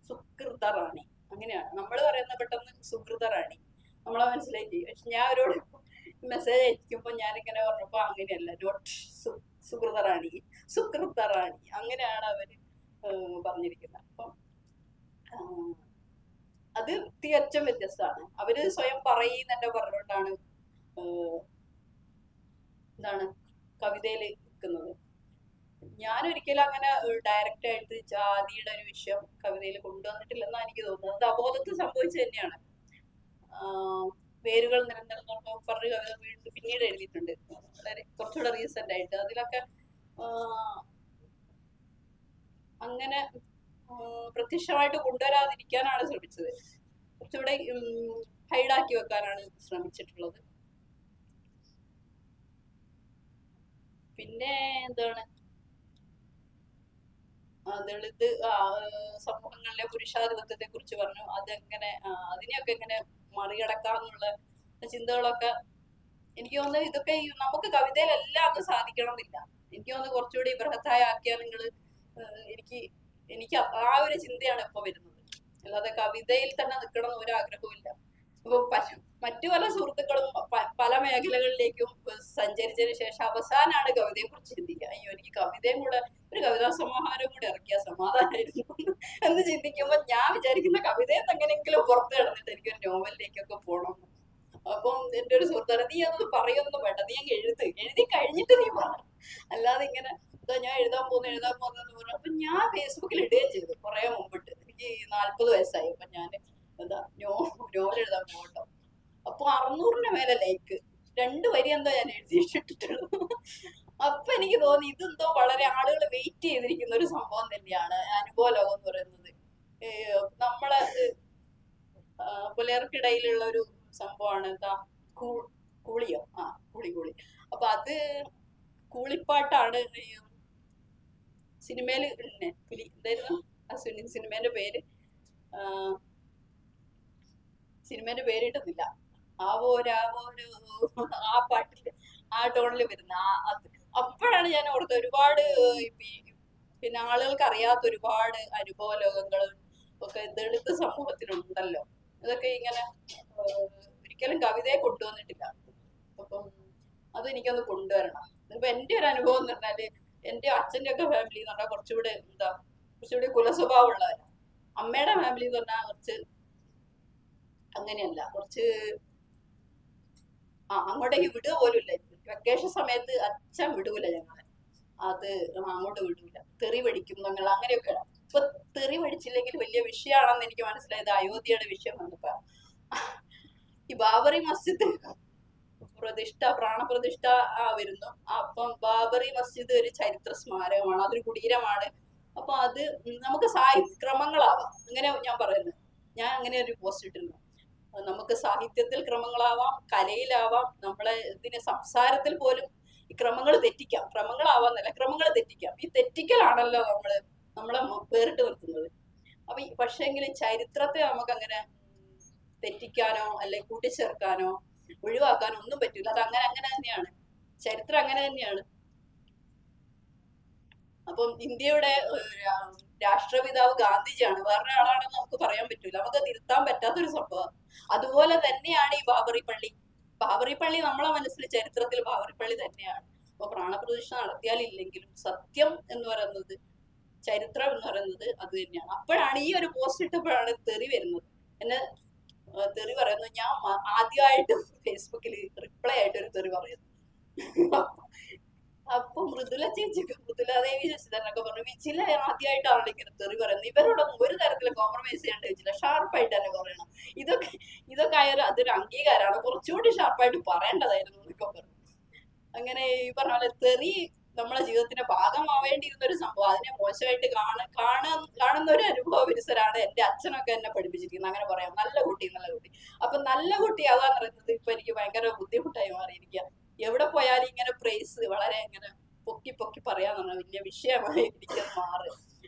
സുകൃത റാണി അങ്ങനെയാണ് നമ്മൾ പറയുന്ന, പെട്ടെന്ന് സുകൃത റാണി നമ്മളെ മനസ്സിലേക്ക്. പക്ഷെ ഞാൻ അവരോട് മെസ്സേജ് അയക്കുമ്പോ ഞാനിങ്ങനെ പറഞ്ഞപ്പോ അങ്ങനെയല്ല, നോട്ട് സുകൃത റാണി, സുകൃത റാണി അങ്ങനെയാണ് അവര് പറഞ്ഞിരിക്കുന്നത്. അപ്പം അത് തികച്ചും വ്യത്യസ്തമാണ്. അവര് സ്വയം പറയുന്നെ പറഞ്ഞുകൊണ്ടാണ് എന്താണ് കവിതയിൽ നിൽക്കുന്നത്. ഞാൻ ഒരിക്കലും അങ്ങനെ ഡയറക്റ്റ് ആയിട്ട് ജാതിയുടെ ഒരു വിഷയം കവിതയിൽ കൊണ്ടുവന്നിട്ടില്ലെന്നാണ് എനിക്ക് തോന്നുന്നത്. അത് അബോധത്തിൽ സംഭവിച്ചു തന്നെയാണ്. വേരുകൾ നിരന്തരം പറഞ്ഞ കവിത വീണ്ടും പിന്നീട് എഴുതിയിട്ടുണ്ട്, കുറച്ചുകൂടെ റീസെന്റ് ആയിട്ട്. അതിലൊക്കെ അങ്ങനെ പ്രത്യക്ഷമായിട്ട് കൊണ്ടുവരാതിരിക്കാനാണ് ശ്രമിച്ചത്, കുറച്ചുകൂടെ ഹൈഡാക്കി വെക്കാനാണ് ശ്രമിച്ചിട്ടുള്ളത്. പിന്നെ എന്താണ്, ദളിത് സമൂഹങ്ങളിലെ പുരുഷാധിപത്യത്തെ കുറിച്ച് പറഞ്ഞു. അതെങ്ങനെ അതിനെയൊക്കെ എങ്ങനെ മറികടക്കാന്നുള്ള ചിന്തകളൊക്കെ എനിക്ക് തോന്നുന്നത്. ഇതൊക്കെ നമുക്ക് കവിതയിലെല്ലാം അത് സാധിക്കണം എന്നില്ല. എനിക്ക് തോന്നുന്നത് കുറച്ചുകൂടി ബൃഹത്തായ ആഖ്യാനങ്ങൾ എനിക്ക് ആ ഒരു ചിന്തയാണ് ഇപ്പൊ വരുന്നത്. അല്ലാതെ കവിതയിൽ തന്നെ നിൽക്കണം എന്ന് ഒരു ആഗ്രഹവും ഇല്ല. ഇപ്പൊ മറ്റു പല സുഹൃത്തുക്കളും പല മേഖലകളിലേക്കും സഞ്ചരിച്ചതിന് ശേഷം അവസാനമാണ് കവിതയെ കുറിച്ച് ചിന്തിക്കുക. അയ്യോ, എനിക്ക് കവിതയും കൂടെ, ഒരു കവിതാ സമാഹാരവും കൂടെ ഇറക്കിയ സമാധാനമായിരുന്നു എന്ന് ചിന്തിക്കുമ്പോൾ ഞാൻ വിചാരിക്കുന്ന കവിതയെ എങ്ങനെയെങ്കിലും പുറത്ത് കിടന്നിട്ട് എനിക്കൊരു നോവലിലേക്കൊക്കെ പോകണം. അപ്പം എന്റെ ഒരു സുഹൃത്താണ്, നീ അതൊന്നും പറയൊന്നും വേണ്ട, നീ അങ്ങ് എഴുതി കഴിഞ്ഞിട്ട് നീ പറ, അല്ലാതെ ഇങ്ങനെ ഞാൻ എഴുതാൻ പോകുന്നു പറഞ്ഞു. അപ്പൊ ഞാൻ ഫേസ്ബുക്കിൽ ഇടുകയും ചെയ്തു കുറെ മുമ്പിട്ട്. എനിക്ക് 40 വയസ്സായി. അപ്പൊ ഞാൻ എന്താ നോവൽ എഴുതാൻ പോകട്ടോ. അപ്പൊ 600-ന് മേലെ ലൈക്ക്, 2 വരി എന്തോ ഞാൻ എഴുതിയിട്ടിട്ടുള്ളൂ. അപ്പൊ എനിക്ക് തോന്നി ഇതെന്തോ വളരെ ആളുകൾ വെയിറ്റ് ചെയ്തിരിക്കുന്ന ഒരു സംഭവം തന്നെയാണ് അനുഭവ ലോകം എന്ന് പറയുന്നത്. നമ്മളെ പുലർക്കിടയിലുള്ള ഒരു സംഭവമാണ് എന്താ കൂളിയോ, കൂളി. അപ്പൊ അത് കൂളിപ്പാട്ടാണ്. സിനിമയില് എന്തായിരുന്നു സിനിമേന്റെ പേര്, സിനിമേന്റെ പേരിട്ടുന്നില്ല. ആ പാട്ടില് ആ ടോണില് വരുന്ന അത് അപ്പോഴാണ് ഞാൻ ഓർത്തത് ഒരുപാട് പിന്നെ ആളുകൾക്ക് അറിയാത്ത ഒരുപാട് അനുഭവ ലോകങ്ങളും ഒക്കെ ദളിത് സമൂഹത്തിലുണ്ടല്ലോ. അതൊക്കെ ഇങ്ങനെ ഒരിക്കലും കവിതയെ കൊണ്ടുവന്നിട്ടില്ല. അപ്പം അതെനിക്കൊന്ന് കൊണ്ടുവരണം. ഇപ്പൊ എന്റെ ഒരു അനുഭവം എന്ന് പറഞ്ഞാല്, എന്റെ അച്ഛന്റെ ഒക്കെ ഫാമിലി എന്ന് പറഞ്ഞാൽ കുറച്ചുകൂടി കുലസ്വഭാവമുള്ളവരാണ്. അമ്മയുടെ ഫാമിലി എന്ന് പറഞ്ഞാൽ കുറച്ച് അങ്ങനെയല്ല, കുറച്ച് അങ്ങോട്ടേക്ക് വിടുക പോലും ഇല്ല. വെക്കേഷൻ സമയത്ത് അച്ഛൻ വിടൂല ഞങ്ങളെ, അത് അങ്ങോട്ട് വിടൂല, തെറി പഠിക്കും ഞങ്ങൾ, അങ്ങനെയൊക്കെ. ഇപ്പൊ തെറി പഠിച്ചില്ലെങ്കിൽ വലിയ വിഷയമാണെന്ന് എനിക്ക് മനസ്സിലായത് അയോധ്യയുടെ വിഷയം വന്നപ്പോ. ഈ ബാബറി മസ്ജിദ് പ്രാണപ്രതിഷ്ഠ വരുന്നു. അപ്പം ബാബറി മസ്ജിദ് ഒരു ചരിത്ര സ്മാരകമാണ്, അതൊരു കുടീരമാണ്. അപ്പൊ അത് നമുക്ക് ക്രമങ്ങളാവാം, അങ്ങനെ ഞാൻ പറയുന്നത്. ഞാൻ അങ്ങനെ ഒരു പോസ്റ്റ് ഇട്ടിരുന്നു. നമുക്ക് സാഹിത്യത്തിൽ ക്രമങ്ങളാവാം, കലയിലാവാം, നമ്മളെ സംസാരത്തിൽ പോലും ഈ ക്രമങ്ങൾ തെറ്റിക്കാം. ക്രമങ്ങളാവാന്നല്ല, ക്രമങ്ങൾ തെറ്റിക്കാം. ഈ തെറ്റിക്കലാണല്ലോ നമ്മളെ വേറിട്ട് നിർത്തുന്നത്. അപ്പൊ പക്ഷേങ്കിൽ ചരിത്രത്തെ നമുക്ക് അങ്ങനെ തെറ്റിക്കാനോ അല്ലെങ്കിൽ കൂട്ടിച്ചേർക്കാനോ ഒഴിവാക്കാനോ ഒന്നും പറ്റില്ല. അത് അങ്ങനെ തന്നെയാണ്, ചരിത്രം അങ്ങനെ തന്നെയാണ്. അപ്പം ഇന്ത്യയുടെ രാഷ്ട്രപിതാവ് ഗാന്ധിജിയാണ്, വേറൊരാളാണെന്ന് നമുക്ക് പറയാൻ പറ്റൂല. നമുക്ക് തിരുത്താൻ പറ്റാത്തൊരു സംഭവം. അതുപോലെ തന്നെയാണ് ഈ ബാബറി പള്ളി നമ്മളെ മനസ്സിൽ ചരിത്രത്തിൽ ബാബറി പള്ളി തന്നെയാണ്. അപ്പൊ പ്രാണപ്രതിഷ്ഠ നടത്തിയാലില്ലെങ്കിലും സത്യം എന്ന് പറയുന്നത്, ചരിത്രം എന്ന് പറയുന്നത് അത് തന്നെയാണ്. അപ്പോഴാണ് ഈ ഒരു പോസ്റ്റ് ഇട്ടപ്പോഴാണ് തെറി വരുന്നത്. എന്നെ തെറി പറയുന്നത് ഞാൻ ആദ്യമായിട്ട് ഫേസ്ബുക്കിൽ റിപ്ലൈ ആയിട്ട് ഒരു തെറി പറയുന്നു. അപ്പൊ മൃദുല ചേച്ചിക്ക് പുതുലാദേവി ശശിധരനൊക്കെ പറഞ്ഞു വിജില ആദ്യമായിട്ടാണ് ഇങ്ങനെ തെറി പറയുന്നത്, ഇവരോടൊന്നും ഒരു തരത്തിലും കോംപ്രമൈസ് ചെയ്യേണ്ട വിജില, ഷാർപ്പായിട്ട് തന്നെ പറയണം, ഇതൊക്കെ ഇതൊക്കെ അതൊരു അംഗീകാരമാണ്, കുറച്ചുകൂടി ഷാർപ്പായിട്ട് പറയേണ്ടതായിരുന്നു എന്നൊക്കെ പറഞ്ഞു. അങ്ങനെ ഈ പറഞ്ഞ പോലെ തെറി നമ്മളെ ജീവിതത്തിന്റെ ഭാഗമാവേണ്ടിയിരുന്ന ഒരു സംഭവം, അതിനെ മോശമായിട്ട് കാണുന്ന ഒരു അനുഭവ വിരുസരാണ് എന്റെ അച്ഛനൊക്കെ എന്നെ പഠിപ്പിച്ചിരിക്കുന്നത്. അങ്ങനെ പറയാം, നല്ല കുട്ടി നല്ല കുട്ടി. അപ്പൊ നല്ല കുട്ടിയാകാന്ന് പറയുന്നത് ഇപ്പൊ എനിക്ക് ഭയങ്കര ബുദ്ധിമുട്ടായി മാറിയിരിക്കുക. എവിടെ പോയാലും ഇങ്ങനെ പ്രൈസ് വളരെ ഇങ്ങനെ പൊക്കി പൊക്കി പറയാന്ന് പറഞ്ഞാൽ വലിയ വിഷയമായി എനിക്ക് മാറി.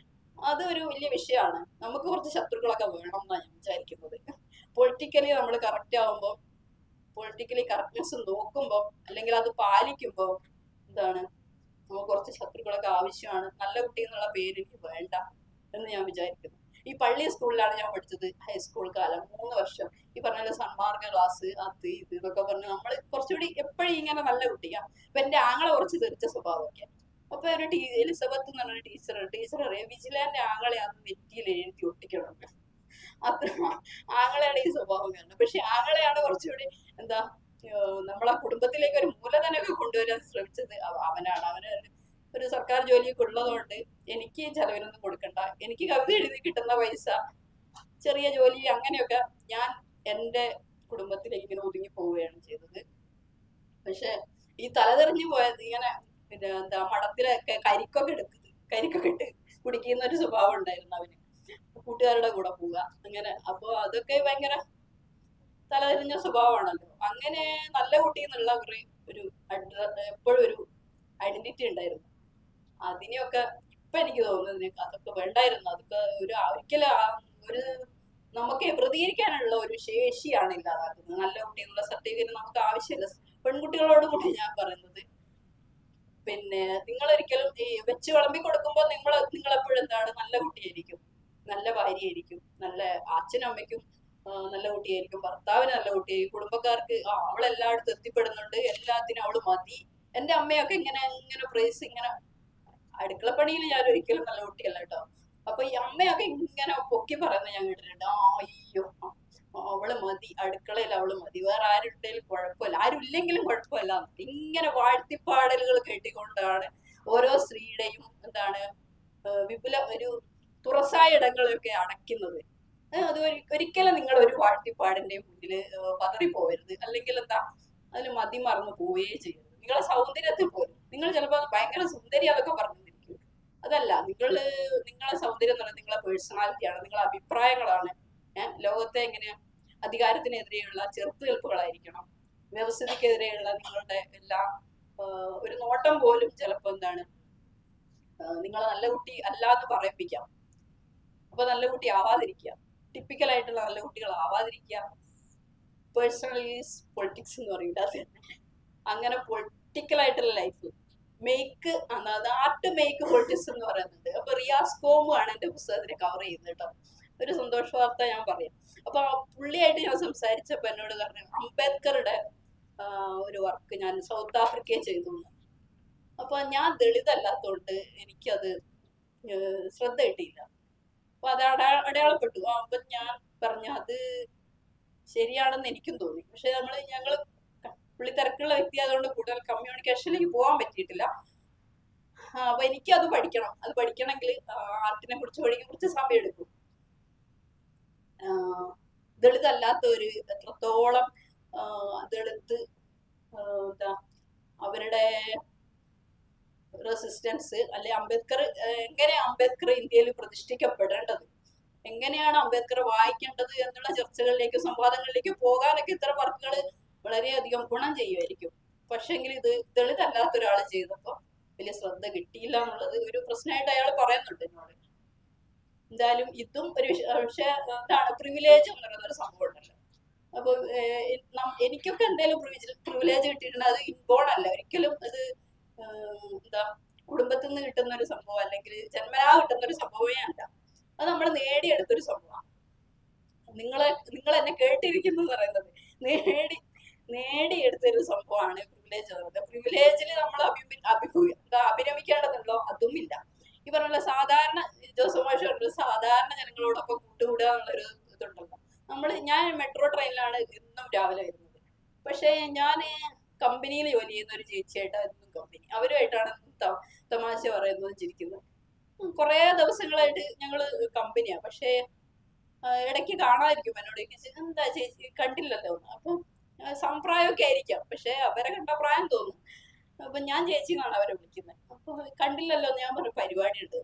അതൊരു വലിയ വിഷയമാണ്. നമുക്ക് കുറച്ച് ശത്രുക്കളൊക്കെ വേണം എന്നാണ് ഞാൻ വിചാരിക്കുന്നത്. പൊളിറ്റിക്കലി നമ്മൾ കറക്റ്റ് ആവുമ്പോൾ, പൊളിറ്റിക്കലി കറക്റ്റ്നെസ് നോക്കുമ്പോൾ, അല്ലെങ്കിൽ അത് പാലിക്കുമ്പോൾ എന്താണ് നമുക്ക് കുറച്ച് ശത്രുക്കളൊക്കെ ആവശ്യമാണ്. നല്ല കുട്ടി എന്നുള്ള പേര് എനിക്ക് വേണ്ട എന്ന് ഞാൻ വിചാരിക്കുന്നു. ഈ പള്ളി സ്കൂളിലാണ് ഞാൻ പഠിച്ചത് ഹൈസ്കൂൾ കാലം 3 വർഷം. ഈ പറഞ്ഞ സന്മാർഗ ക്ലാസ് അത് ഇത് ഇതൊക്കെ പറഞ്ഞ് നമ്മൾ കുറച്ചുകൂടി എപ്പോഴും ഇങ്ങനെ നല്ല കുട്ടിയാ. അപ്പൊ എന്റെ ആങ്ങളെ കുറച്ച് തെറിച്ച സ്വഭാവമൊക്കെ. അപ്പൊ ഒരു എലിസബത്ത് എന്ന് പറഞ്ഞൊരു ടീച്ചർ അറിയാം, വിജിലാന്റെ ആങ്ങളെ അത് നെറ്റിയിൽ എഴുതി ഒട്ടിക്കണം. അത്ര ആങ്ങളെയാണ് ഈ സ്വഭാവം കാരണം. പക്ഷെ ആങ്ങളെയാണ് കുറച്ചുകൂടി എന്താ നമ്മളെ കുടുംബത്തിലേക്ക് ഒരു മൂലധനമൊക്കെ കൊണ്ടുവരാൻ ശ്രമിച്ചത് അവനാണ്. അവന് ഒരു സർക്കാർ ജോലിയൊക്കെ ഉള്ളതുകൊണ്ട് എനിക്ക് ചെലവിനൊന്നും കൊടുക്കണ്ട, എനിക്ക് കവിത എഴുതി കിട്ടുന്ന പൈസ, ചെറിയ ജോലി, അങ്ങനെയൊക്കെ ഞാൻ എൻ്റെ കുടുംബത്തിലേക്ക് ഇങ്ങനെ ഒതുങ്ങി പോവുകയാണ് ചെയ്തത്. പക്ഷെ ഈ തലതെറിഞ്ഞു പോയത് ഇങ്ങനെ പിന്നെ എന്താ മഠത്തിലൊക്കെ കരിക്കൊക്കെ ഇട്ട് കുടിക്കുന്ന ഒരു സ്വഭാവം ഉണ്ടായിരുന്നു അവന്. കൂട്ടുകാരുടെ കൂടെ പോവുക അങ്ങനെ. അപ്പൊ അതൊക്കെ ഭയങ്കര തലതിരിഞ്ഞ സ്വഭാവമാണല്ലോ. അങ്ങനെ നല്ല കുട്ടി എന്നുള്ള ഒരു എപ്പോഴും ഒരു ഐഡന്റിറ്റി ഉണ്ടായിരുന്നു. അതിനെയൊക്കെ ഇപ്പൊ എനിക്ക് തോന്നുന്നത് അതൊക്കെ വേണ്ടായിരുന്നു. അതൊക്കെ ഒരിക്കലും ഒരു നമുക്ക് പ്രതികരിക്കാനുള്ള ഒരു ശേഷിയാണ് ഇല്ലാതാക്കുന്നത്. നല്ല കുട്ടി എന്നുള്ള സർട്ടിഫിക്കറ്റ് നമുക്ക് ആവശ്യമില്ല. പെൺകുട്ടികളോട് കൂടി ഞാൻ പറയുന്നത്, പിന്നെ നിങ്ങളൊരിക്കലും ഈ വെച്ച് വിളമ്പി കൊടുക്കുമ്പോൾ നിങ്ങളെപ്പോഴും എന്താണ് നല്ല കുട്ടിയായിരിക്കും, നല്ല ഭാര്യയായിരിക്കും, നല്ല അച്ഛനും അമ്മയ്ക്കും നല്ല കുട്ടിയായിരിക്കും, ഭർത്താവിന് നല്ല കുട്ടിയായിരിക്കും, കുടുംബക്കാർക്ക് അവളെല്ലായിടത്തും എത്തിപ്പെടുന്നുണ്ട്, എല്ലാത്തിനും അവള് മതി. എന്റെ അമ്മയൊക്കെ ഇങ്ങനെ പ്രൈസ് ഇങ്ങനെ, അടുക്കളപ്പണിയിൽ ഞാൻ ഒരിക്കലും നല്ല കുട്ടിയല്ല കേട്ടോ. അപ്പൊ ഈ അമ്മയൊക്കെ ഇങ്ങനെ പൊക്കി പറയുന്നത് ഞാൻ കേട്ടിട്ടുണ്ട്. അയ്യോ അവള് മതി, അടുക്കളയിൽ അവള് മതി, വേറെ ആരുണ്ടെങ്കിലും കുഴപ്പമില്ല, ആരും ഇല്ലെങ്കിലും കുഴപ്പമില്ല. ഇങ്ങനെ വാഴ്ത്തിപ്പാടലുകൾ കേട്ടിക്കൊണ്ടാണ് ഓരോ സ്ത്രീയുടെയും എന്താണ് വിപുല ഒരു തുറസായ ഇടങ്ങളൊക്കെ അടയ്ക്കുന്നത്. അത് ഒരിക്കലും നിങ്ങൾ ഒരു വാഴ്ത്തിപ്പാടിന്റെ മുന്നില് പതറിപ്പോവരുത്, അല്ലെങ്കിൽ എന്താ അതിന് മതിമറന്ന് പോവുകയേ ചെയ്യരുത്. നിങ്ങളെ സൗന്ദര്യത്തിൽ പോലും നിങ്ങൾ ചിലപ്പോൾ ഭയങ്കര സുന്ദരി അതൊക്കെ പറഞ്ഞിരിക്കും. അതല്ല, നിങ്ങളെ സൗന്ദര്യം എന്ന് പറയുന്നത് നിങ്ങളെ പേഴ്സണാലിറ്റിയാണ്, നിങ്ങളെ അഭിപ്രായങ്ങളാണ്. ലോകത്തെ എങ്ങനെ അധികാരത്തിനെതിരെയുള്ള ചെറുത്തുനിൽപ്പുകളായിരിക്കണം, വ്യവസ്ഥിതിക്കെതിരെയുള്ള നിങ്ങളുടെ എല്ലാ ഒരു നോട്ടം പോലും ചിലപ്പോ എന്താണ് നിങ്ങളെ നല്ല കുട്ടി അല്ലാന്ന് പറയിപ്പിക്കാം. അപ്പൊ നല്ല കുട്ടി ആവാതിരിക്കുക, ടിപ്പിക്കലായിട്ടുള്ള നല്ല കുട്ടികൾ ആവാതിരിക്കുക. പേഴ്സണലി പൊളിറ്റിക്സ് എന്ന് പറയില്ല, അത് അങ്ങനെ പൊളിറ്റിക്കലായിട്ടുള്ള life make art make politics എന്ന് പറയുന്നുണ്ട്. അപ്പൊ റിയാസ് കോമു ആണ് എന്റെ പുസ്തകത്തിനെ കവർ ചെയ്യുന്നത് കേട്ടോ. ഒരു സന്തോഷ വാർത്ത ഞാൻ പറയാം. അപ്പൊ പുള്ളിയായിട്ട് ഞാൻ സംസാരിച്ചപ്പോ എന്നോട് പറഞ്ഞു അംബേദ്കറുടെ ഒരു വർക്ക് ഞാൻ സൗത്ത് ആഫ്രിക്കയിൽ ചെയ്തു. അപ്പൊ ഞാൻ ദളിതല്ലാത്തോണ്ട് എനിക്കത് ശ്രദ്ധ കിട്ടിയില്ല. അപ്പൊ അത് അടയാളപ്പെട്ടു. അപ്പൊ ഞാൻ പറഞ്ഞു അത് ശരിയാണെന്ന് എനിക്കും തോന്നി. പക്ഷെ ഞങ്ങള് പുള്ളി തിരക്കുള്ള വ്യക്തി ആയതുകൊണ്ട് കൂടുതൽ കമ്മ്യൂണിക്കേഷനിലേക്ക് പോകാൻ പറ്റിയിട്ടില്ല. അപ്പൊ എനിക്ക് അത് പഠിക്കണം. അത് പഠിക്കണമെങ്കിൽ ആർട്ടിനെ കുറിച്ച് പഠിക്കാൻ കുറച്ച് സമയം എടുക്കും. ദളിതല്ലാത്തവര് എത്രത്തോളം ദളിത് എന്താ അവരുടെ റെസിസ്റ്റൻസ്, അല്ലെ എങ്ങനെ അംബേദ്കർ ഇന്ത്യയിൽ പ്രതിഷ്ഠിക്കപ്പെടേണ്ടത്, എങ്ങനെയാണ് അംബേദ്കർ വായിക്കേണ്ടത് എന്നുള്ള ചർച്ചകളിലേക്കും സംവാദങ്ങളിലേക്കും പോകാനൊക്കെ ഇത്തരം വർക്കുകൾ വളരെയധികം ഗുണം ചെയ്യുമായിരിക്കും. പക്ഷെങ്കിൽ ഇത് ദളിതല്ലാത്ത ഒരാൾ ചെയ്തപ്പോ വലിയ ശ്രദ്ധ കിട്ടിയില്ല എന്നുള്ളത് ഒരു പ്രശ്നമായിട്ട് അയാൾ പറയുന്നുണ്ട് എന്നോട്. എന്തായാലും ഇതും ഒരു പക്ഷെ എന്താണ് പ്രിവിലേജ് എന്ന് പറയുന്ന ഒരു സംഭവം ഉണ്ടല്ലോ. അപ്പൊ എനിക്കൊക്കെ എന്തെങ്കിലും പ്രിവിലേജ് കിട്ടിയിട്ടുണ്ട്, അത് ഇൻബോൺ അല്ല ഒരിക്കലും. അത് എന്താ കുടുംബത്തിൽ നിന്ന് കിട്ടുന്ന ഒരു സംഭവം അല്ലെങ്കിൽ ജന്മനാ കിട്ടുന്ന ഒരു സംഭവമേ അല്ല. അത് നമ്മൾ നേടിയെടുത്തൊരു സംഭവമാണ്. നിങ്ങൾ എന്നെ കേട്ടിരിക്കുന്നു എന്ന് പറയുന്നത് നേടിയെടുത്തൊരു സംഭവമാണ് പ്രിവിലേജ് പറയുന്നത്. പ്രിവിലേജിൽ നമ്മൾ അഭിരമിക്കേണ്ടതുണ്ടോ അതും ഇല്ല. ഈ പറഞ്ഞ സാധാരണ ജോസഫ് മാഷ് പറഞ്ഞ സാധാരണ ജനങ്ങളോടൊപ്പം കൂട്ടുകൂടുക എന്നുള്ളൊരു ഇതുണ്ടല്ലോ. ഞാൻ മെട്രോ ട്രെയിനിലാണ് എന്നും രാവിലെ വരുന്നത്. പക്ഷെ ഞാൻ കമ്പനിയിൽ ജോലി ചെയ്യുന്ന ഒരു ചേച്ചിയായിട്ട് എന്നും കമ്പനി അവരുമായിട്ടാണ് തമാശ പറയുന്നതും ചിരിക്കുന്നത്. കുറേ ദിവസങ്ങളായിട്ട് ഞങ്ങള് കമ്പനിയാ. പക്ഷേ ഇടയ്ക്ക് കാണാതിരിക്കും. എന്നോട് ചോദിക്കും, എന്താ ചേച്ചി കണ്ടില്ലല്ലോ എന്ന്. അപ്പം സംപ്രായമൊക്കെ ആയിരിക്കാം, പക്ഷെ അവരെ കണ്ട പ്രായം തോന്നും. അപ്പൊ ഞാൻ ചേച്ചിന്നാണ് അവരെ വിളിക്കുന്നത്. അപ്പൊ കണ്ടില്ലല്ലോ ഞാൻ പറഞ്ഞു പരിപാടി ഉണ്ട്.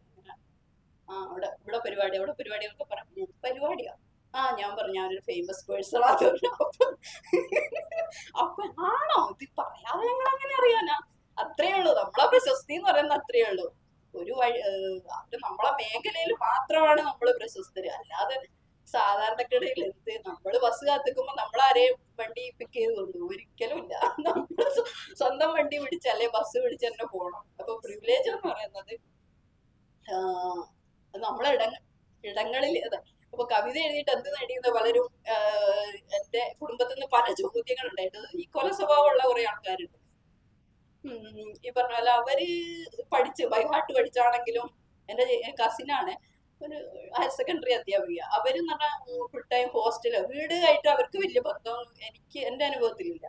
ഇവിടെ പരിപാടി അവിടെ പരിപാടി എന്നൊക്കെ പറഞ്ഞു. പരിപാടിയാ? ഞാൻ പറഞ്ഞു ഞാനൊരു ഫേമസ് പേഴ്സൺ ആണെന്ന്. അപ്പൊ ആണോ, ഇത് പറയാതെ ഞങ്ങൾ അങ്ങനെ അറിയാനാ? അത്രേ ഉള്ളൂ, നമ്മളെ പ്രശസ്തി എന്ന് പറയുന്നത് അത്രേ ഉള്ളൂ. ഒരു വഴി അത് നമ്മളെ മേഖലയിൽ മാത്രമാണ് നമ്മൾ പ്രശസ്തര്. അല്ലാതെ സാധാരണക്കിടയിൽ എന്ത് നമ്മള് ബസ് കാത്തിക്കുമ്പോ നമ്മളാരെയും വണ്ടി പിക്ക് ചെയ്ത് കൊണ്ടുപോകും? ഒരിക്കലും ഇല്ല. നമ്മള് സ്വന്തം വണ്ടി പിടിച്ച് അല്ലെ ബസ് പിടിച്ച് തന്നെ പോകണം. അപ്പൊ പ്രിവിലേജ് എന്ന് പറയുന്നത് നമ്മളെ ഇടങ്ങളിൽ അപ്പൊ കവിത എഴുതിയിട്ട് എന്ത് നേടിയെന്ന് പലരും എന്റെ കുടുംബത്തിൽ നിന്ന് പല ചോദ്യങ്ങൾ ഉണ്ടായിട്ട് ഈ കൊല സ്വഭാവമുള്ള കുറെ ആൾക്കാരുണ്ട്. ഈ പറഞ്ഞ പോലെ അവര് പഠിച്ച് ബൈഹാർട്ട് പഠിച്ചാണെങ്കിലും എന്റെ കസിനാണ് ഒരു ഹയർ സെക്കൻഡറി അധ്യാപിക. അവരും പറഞ്ഞാൽ ഫുൾ ടൈം ഹോസ്റ്റല്, വീടായിട്ട് അവർക്ക് വലിയ ബന്ധം എന്റെ അനുഭവത്തിലില്ല.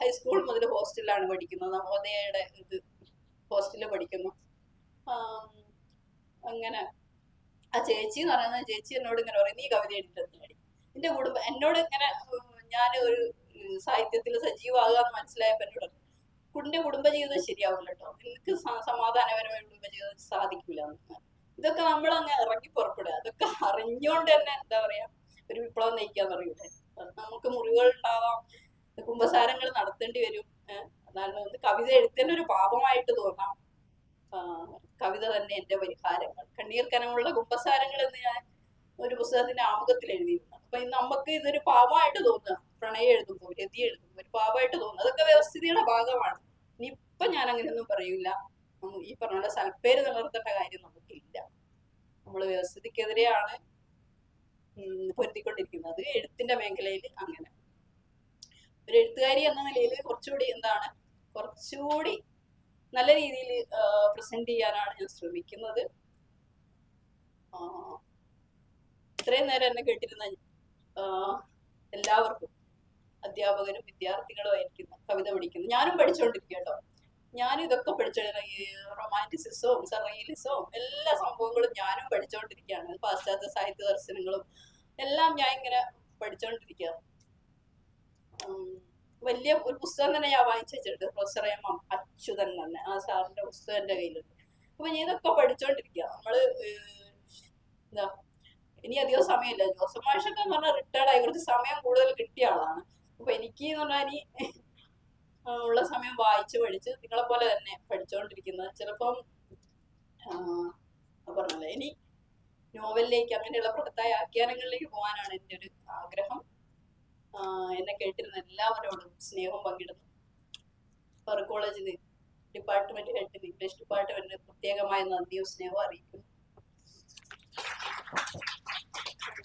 ഹൈസ്കൂൾ മുതൽ ഹോസ്റ്റലിലാണ് പഠിക്കുന്നത്. നവോദയയുടെ ഇത് ഹോസ്റ്റലിൽ പഠിക്കുന്നു. അങ്ങനെ ആ ചേച്ചി എന്ന് പറയുന്നത്, ചേച്ചി എന്നോട് ഇങ്ങനെ പറയും, നീ കവിത എഴുതിയിട്ടെന്താടി? എന്റെ കുടുംബം എന്നോട് ഇങ്ങനെ ഞാൻ ഒരു സാഹിത്യത്തിൽ സജീവമാകുക എന്ന് മനസ്സിലായപ്പോ എന്നോട് എന്റെ കുടുംബജീവിതം ശരിയാവില്ല കേട്ടോ, നിനക്ക് സമാധാനപരമായ കുടുംബജീവിതം സാധിക്കില്ല. ഇതൊക്കെ നമ്മൾ അങ്ങ് ഇറങ്ങി പുറപ്പെടുക. അതൊക്കെ അറിഞ്ഞുകൊണ്ട് തന്നെ എന്താ പറയാ ഒരു വിപ്ലവം നയിക്കാന്ന് അറിയൂലേ. നമുക്ക് മുറിവുകൾ ഉണ്ടാവാം, കുമ്പസാരങ്ങൾ നടത്തേണ്ടി വരും. അതാണ് കവിത എഴുത്തിന്റെ ഒരു പാപമായിട്ട് തോന്നാം. കവിത തന്നെ എന്റെ പരിഹാരങ്ങൾ, കണ്ണീർ കനമുള്ള കുമ്പസാരങ്ങൾ എന്ന് ഞാൻ ഒരു പുസ്തകത്തിന്റെ ആമുഖത്തിൽ എഴുതിയിരുന്നു. അപ്പൊ നമുക്ക് ഇതൊരു പാപമായിട്ട് തോന്നുക, പ്രണയം എഴുതുമ്പോൾ രതി എഴുതുമ്പോൾ ഒരു പാപമായിട്ട് തോന്നുക. അതൊക്കെ വ്യവസ്ഥിതിയുടെ ഭാഗമാണ്. ഇനിയിപ്പൊ ഞാൻ അങ്ങനെയൊന്നും പറയൂല. ഈ പറഞ്ഞ സൽപ്പേര് നിലനിർത്തേണ്ട കാര്യം നമുക്കില്ല. നമ്മൾ വ്യവസ്ഥിതിക്കെതിരെയാണ് പൊരുത്തിക്കൊണ്ടിരിക്കുന്നത്. എഴുത്തിന്റെ മേഖലയിൽ അങ്ങനെ ഒരു എഴുത്തുകാരി എന്ന നിലയിൽ കുറച്ചുകൂടി നല്ല രീതിയിൽ പ്രസന്റ് ചെയ്യാനാണ് ഞാൻ ശ്രമിക്കുന്നത്. ഇത്രയും നേരം എന്നെ കേട്ടിരുന്ന എല്ലാവർക്കും, അധ്യാപകരും വിദ്യാർത്ഥികളും ആയിരിക്കുന്ന കവിത പഠിക്കുന്നു, ഞാനും പഠിച്ചുകൊണ്ടിരിക്കുക കേട്ടോ. ഞാനും ഇതൊക്കെ റൊമാൻറ്റിസിസവും സറിയലിസവും എല്ലാ സംഭവങ്ങളും ഞാനും പഠിച്ചുകൊണ്ടിരിക്കുകയാണ്. പാശ്ചാത്യ സാഹിത്യ ദർശനങ്ങളും എല്ലാം ഞാൻ ഇങ്ങനെ പഠിച്ചുകൊണ്ടിരിക്കുക. വലിയ ഒരു പുസ്തകം തന്നെ ഞാൻ വാങ്ങിച്ചു വെച്ചിട്ടുണ്ട്, പ്രൊഫസർ എം അച്യുതൻ തന്നെ, ആ സാറിന്റെ പുസ്തകം എന്റെ കയ്യിലുണ്ട്. അപ്പൊ ഞാൻ ഇതൊക്കെ പഠിച്ചുകൊണ്ടിരിക്കുക. നമ്മള് എന്താ ഇനി അധികം സമയമില്ല. ജോസഫ് മാഷൊക്കെ എന്ന് പറഞ്ഞാൽ റിട്ടയർഡ് ആയി, കുറച്ച് സമയം കൂടുതൽ കിട്ടിയ ആളാണ്. അപ്പൊ എനിക്ക് എന്ന് പറഞ്ഞാൽ ഇനി ഉള്ള സമയം വായിച്ച് പഠിച്ച് നിങ്ങളെ പോലെ തന്നെ പഠിച്ചുകൊണ്ടിരിക്കുന്നത്. ചിലപ്പം പറഞ്ഞല്ലേ ഇനി നോവലിലേക്ക് അങ്ങനെയുള്ള ബൃഹത്തായ ആഖ്യാനങ്ങളിലേക്ക് പോകാനാണ് എൻ്റെ ഒരു ആഗ്രഹം. എന്നെ കേട്ടിരുന്ന എല്ലാവരോടും സ്നേഹം പങ്കിടുന്നു. ഫറൂഖ് കോളേജിന് ഡിപ്പാർട്ട്മെന്റ് ഹെഡിന്, ഇംഗ്ലീഷ് ഡിപ്പാർട്ട്മെന്റിന് പ്രത്യേകമായ നന്ദിയും സ്നേഹവും അറിയിക്കുന്നു.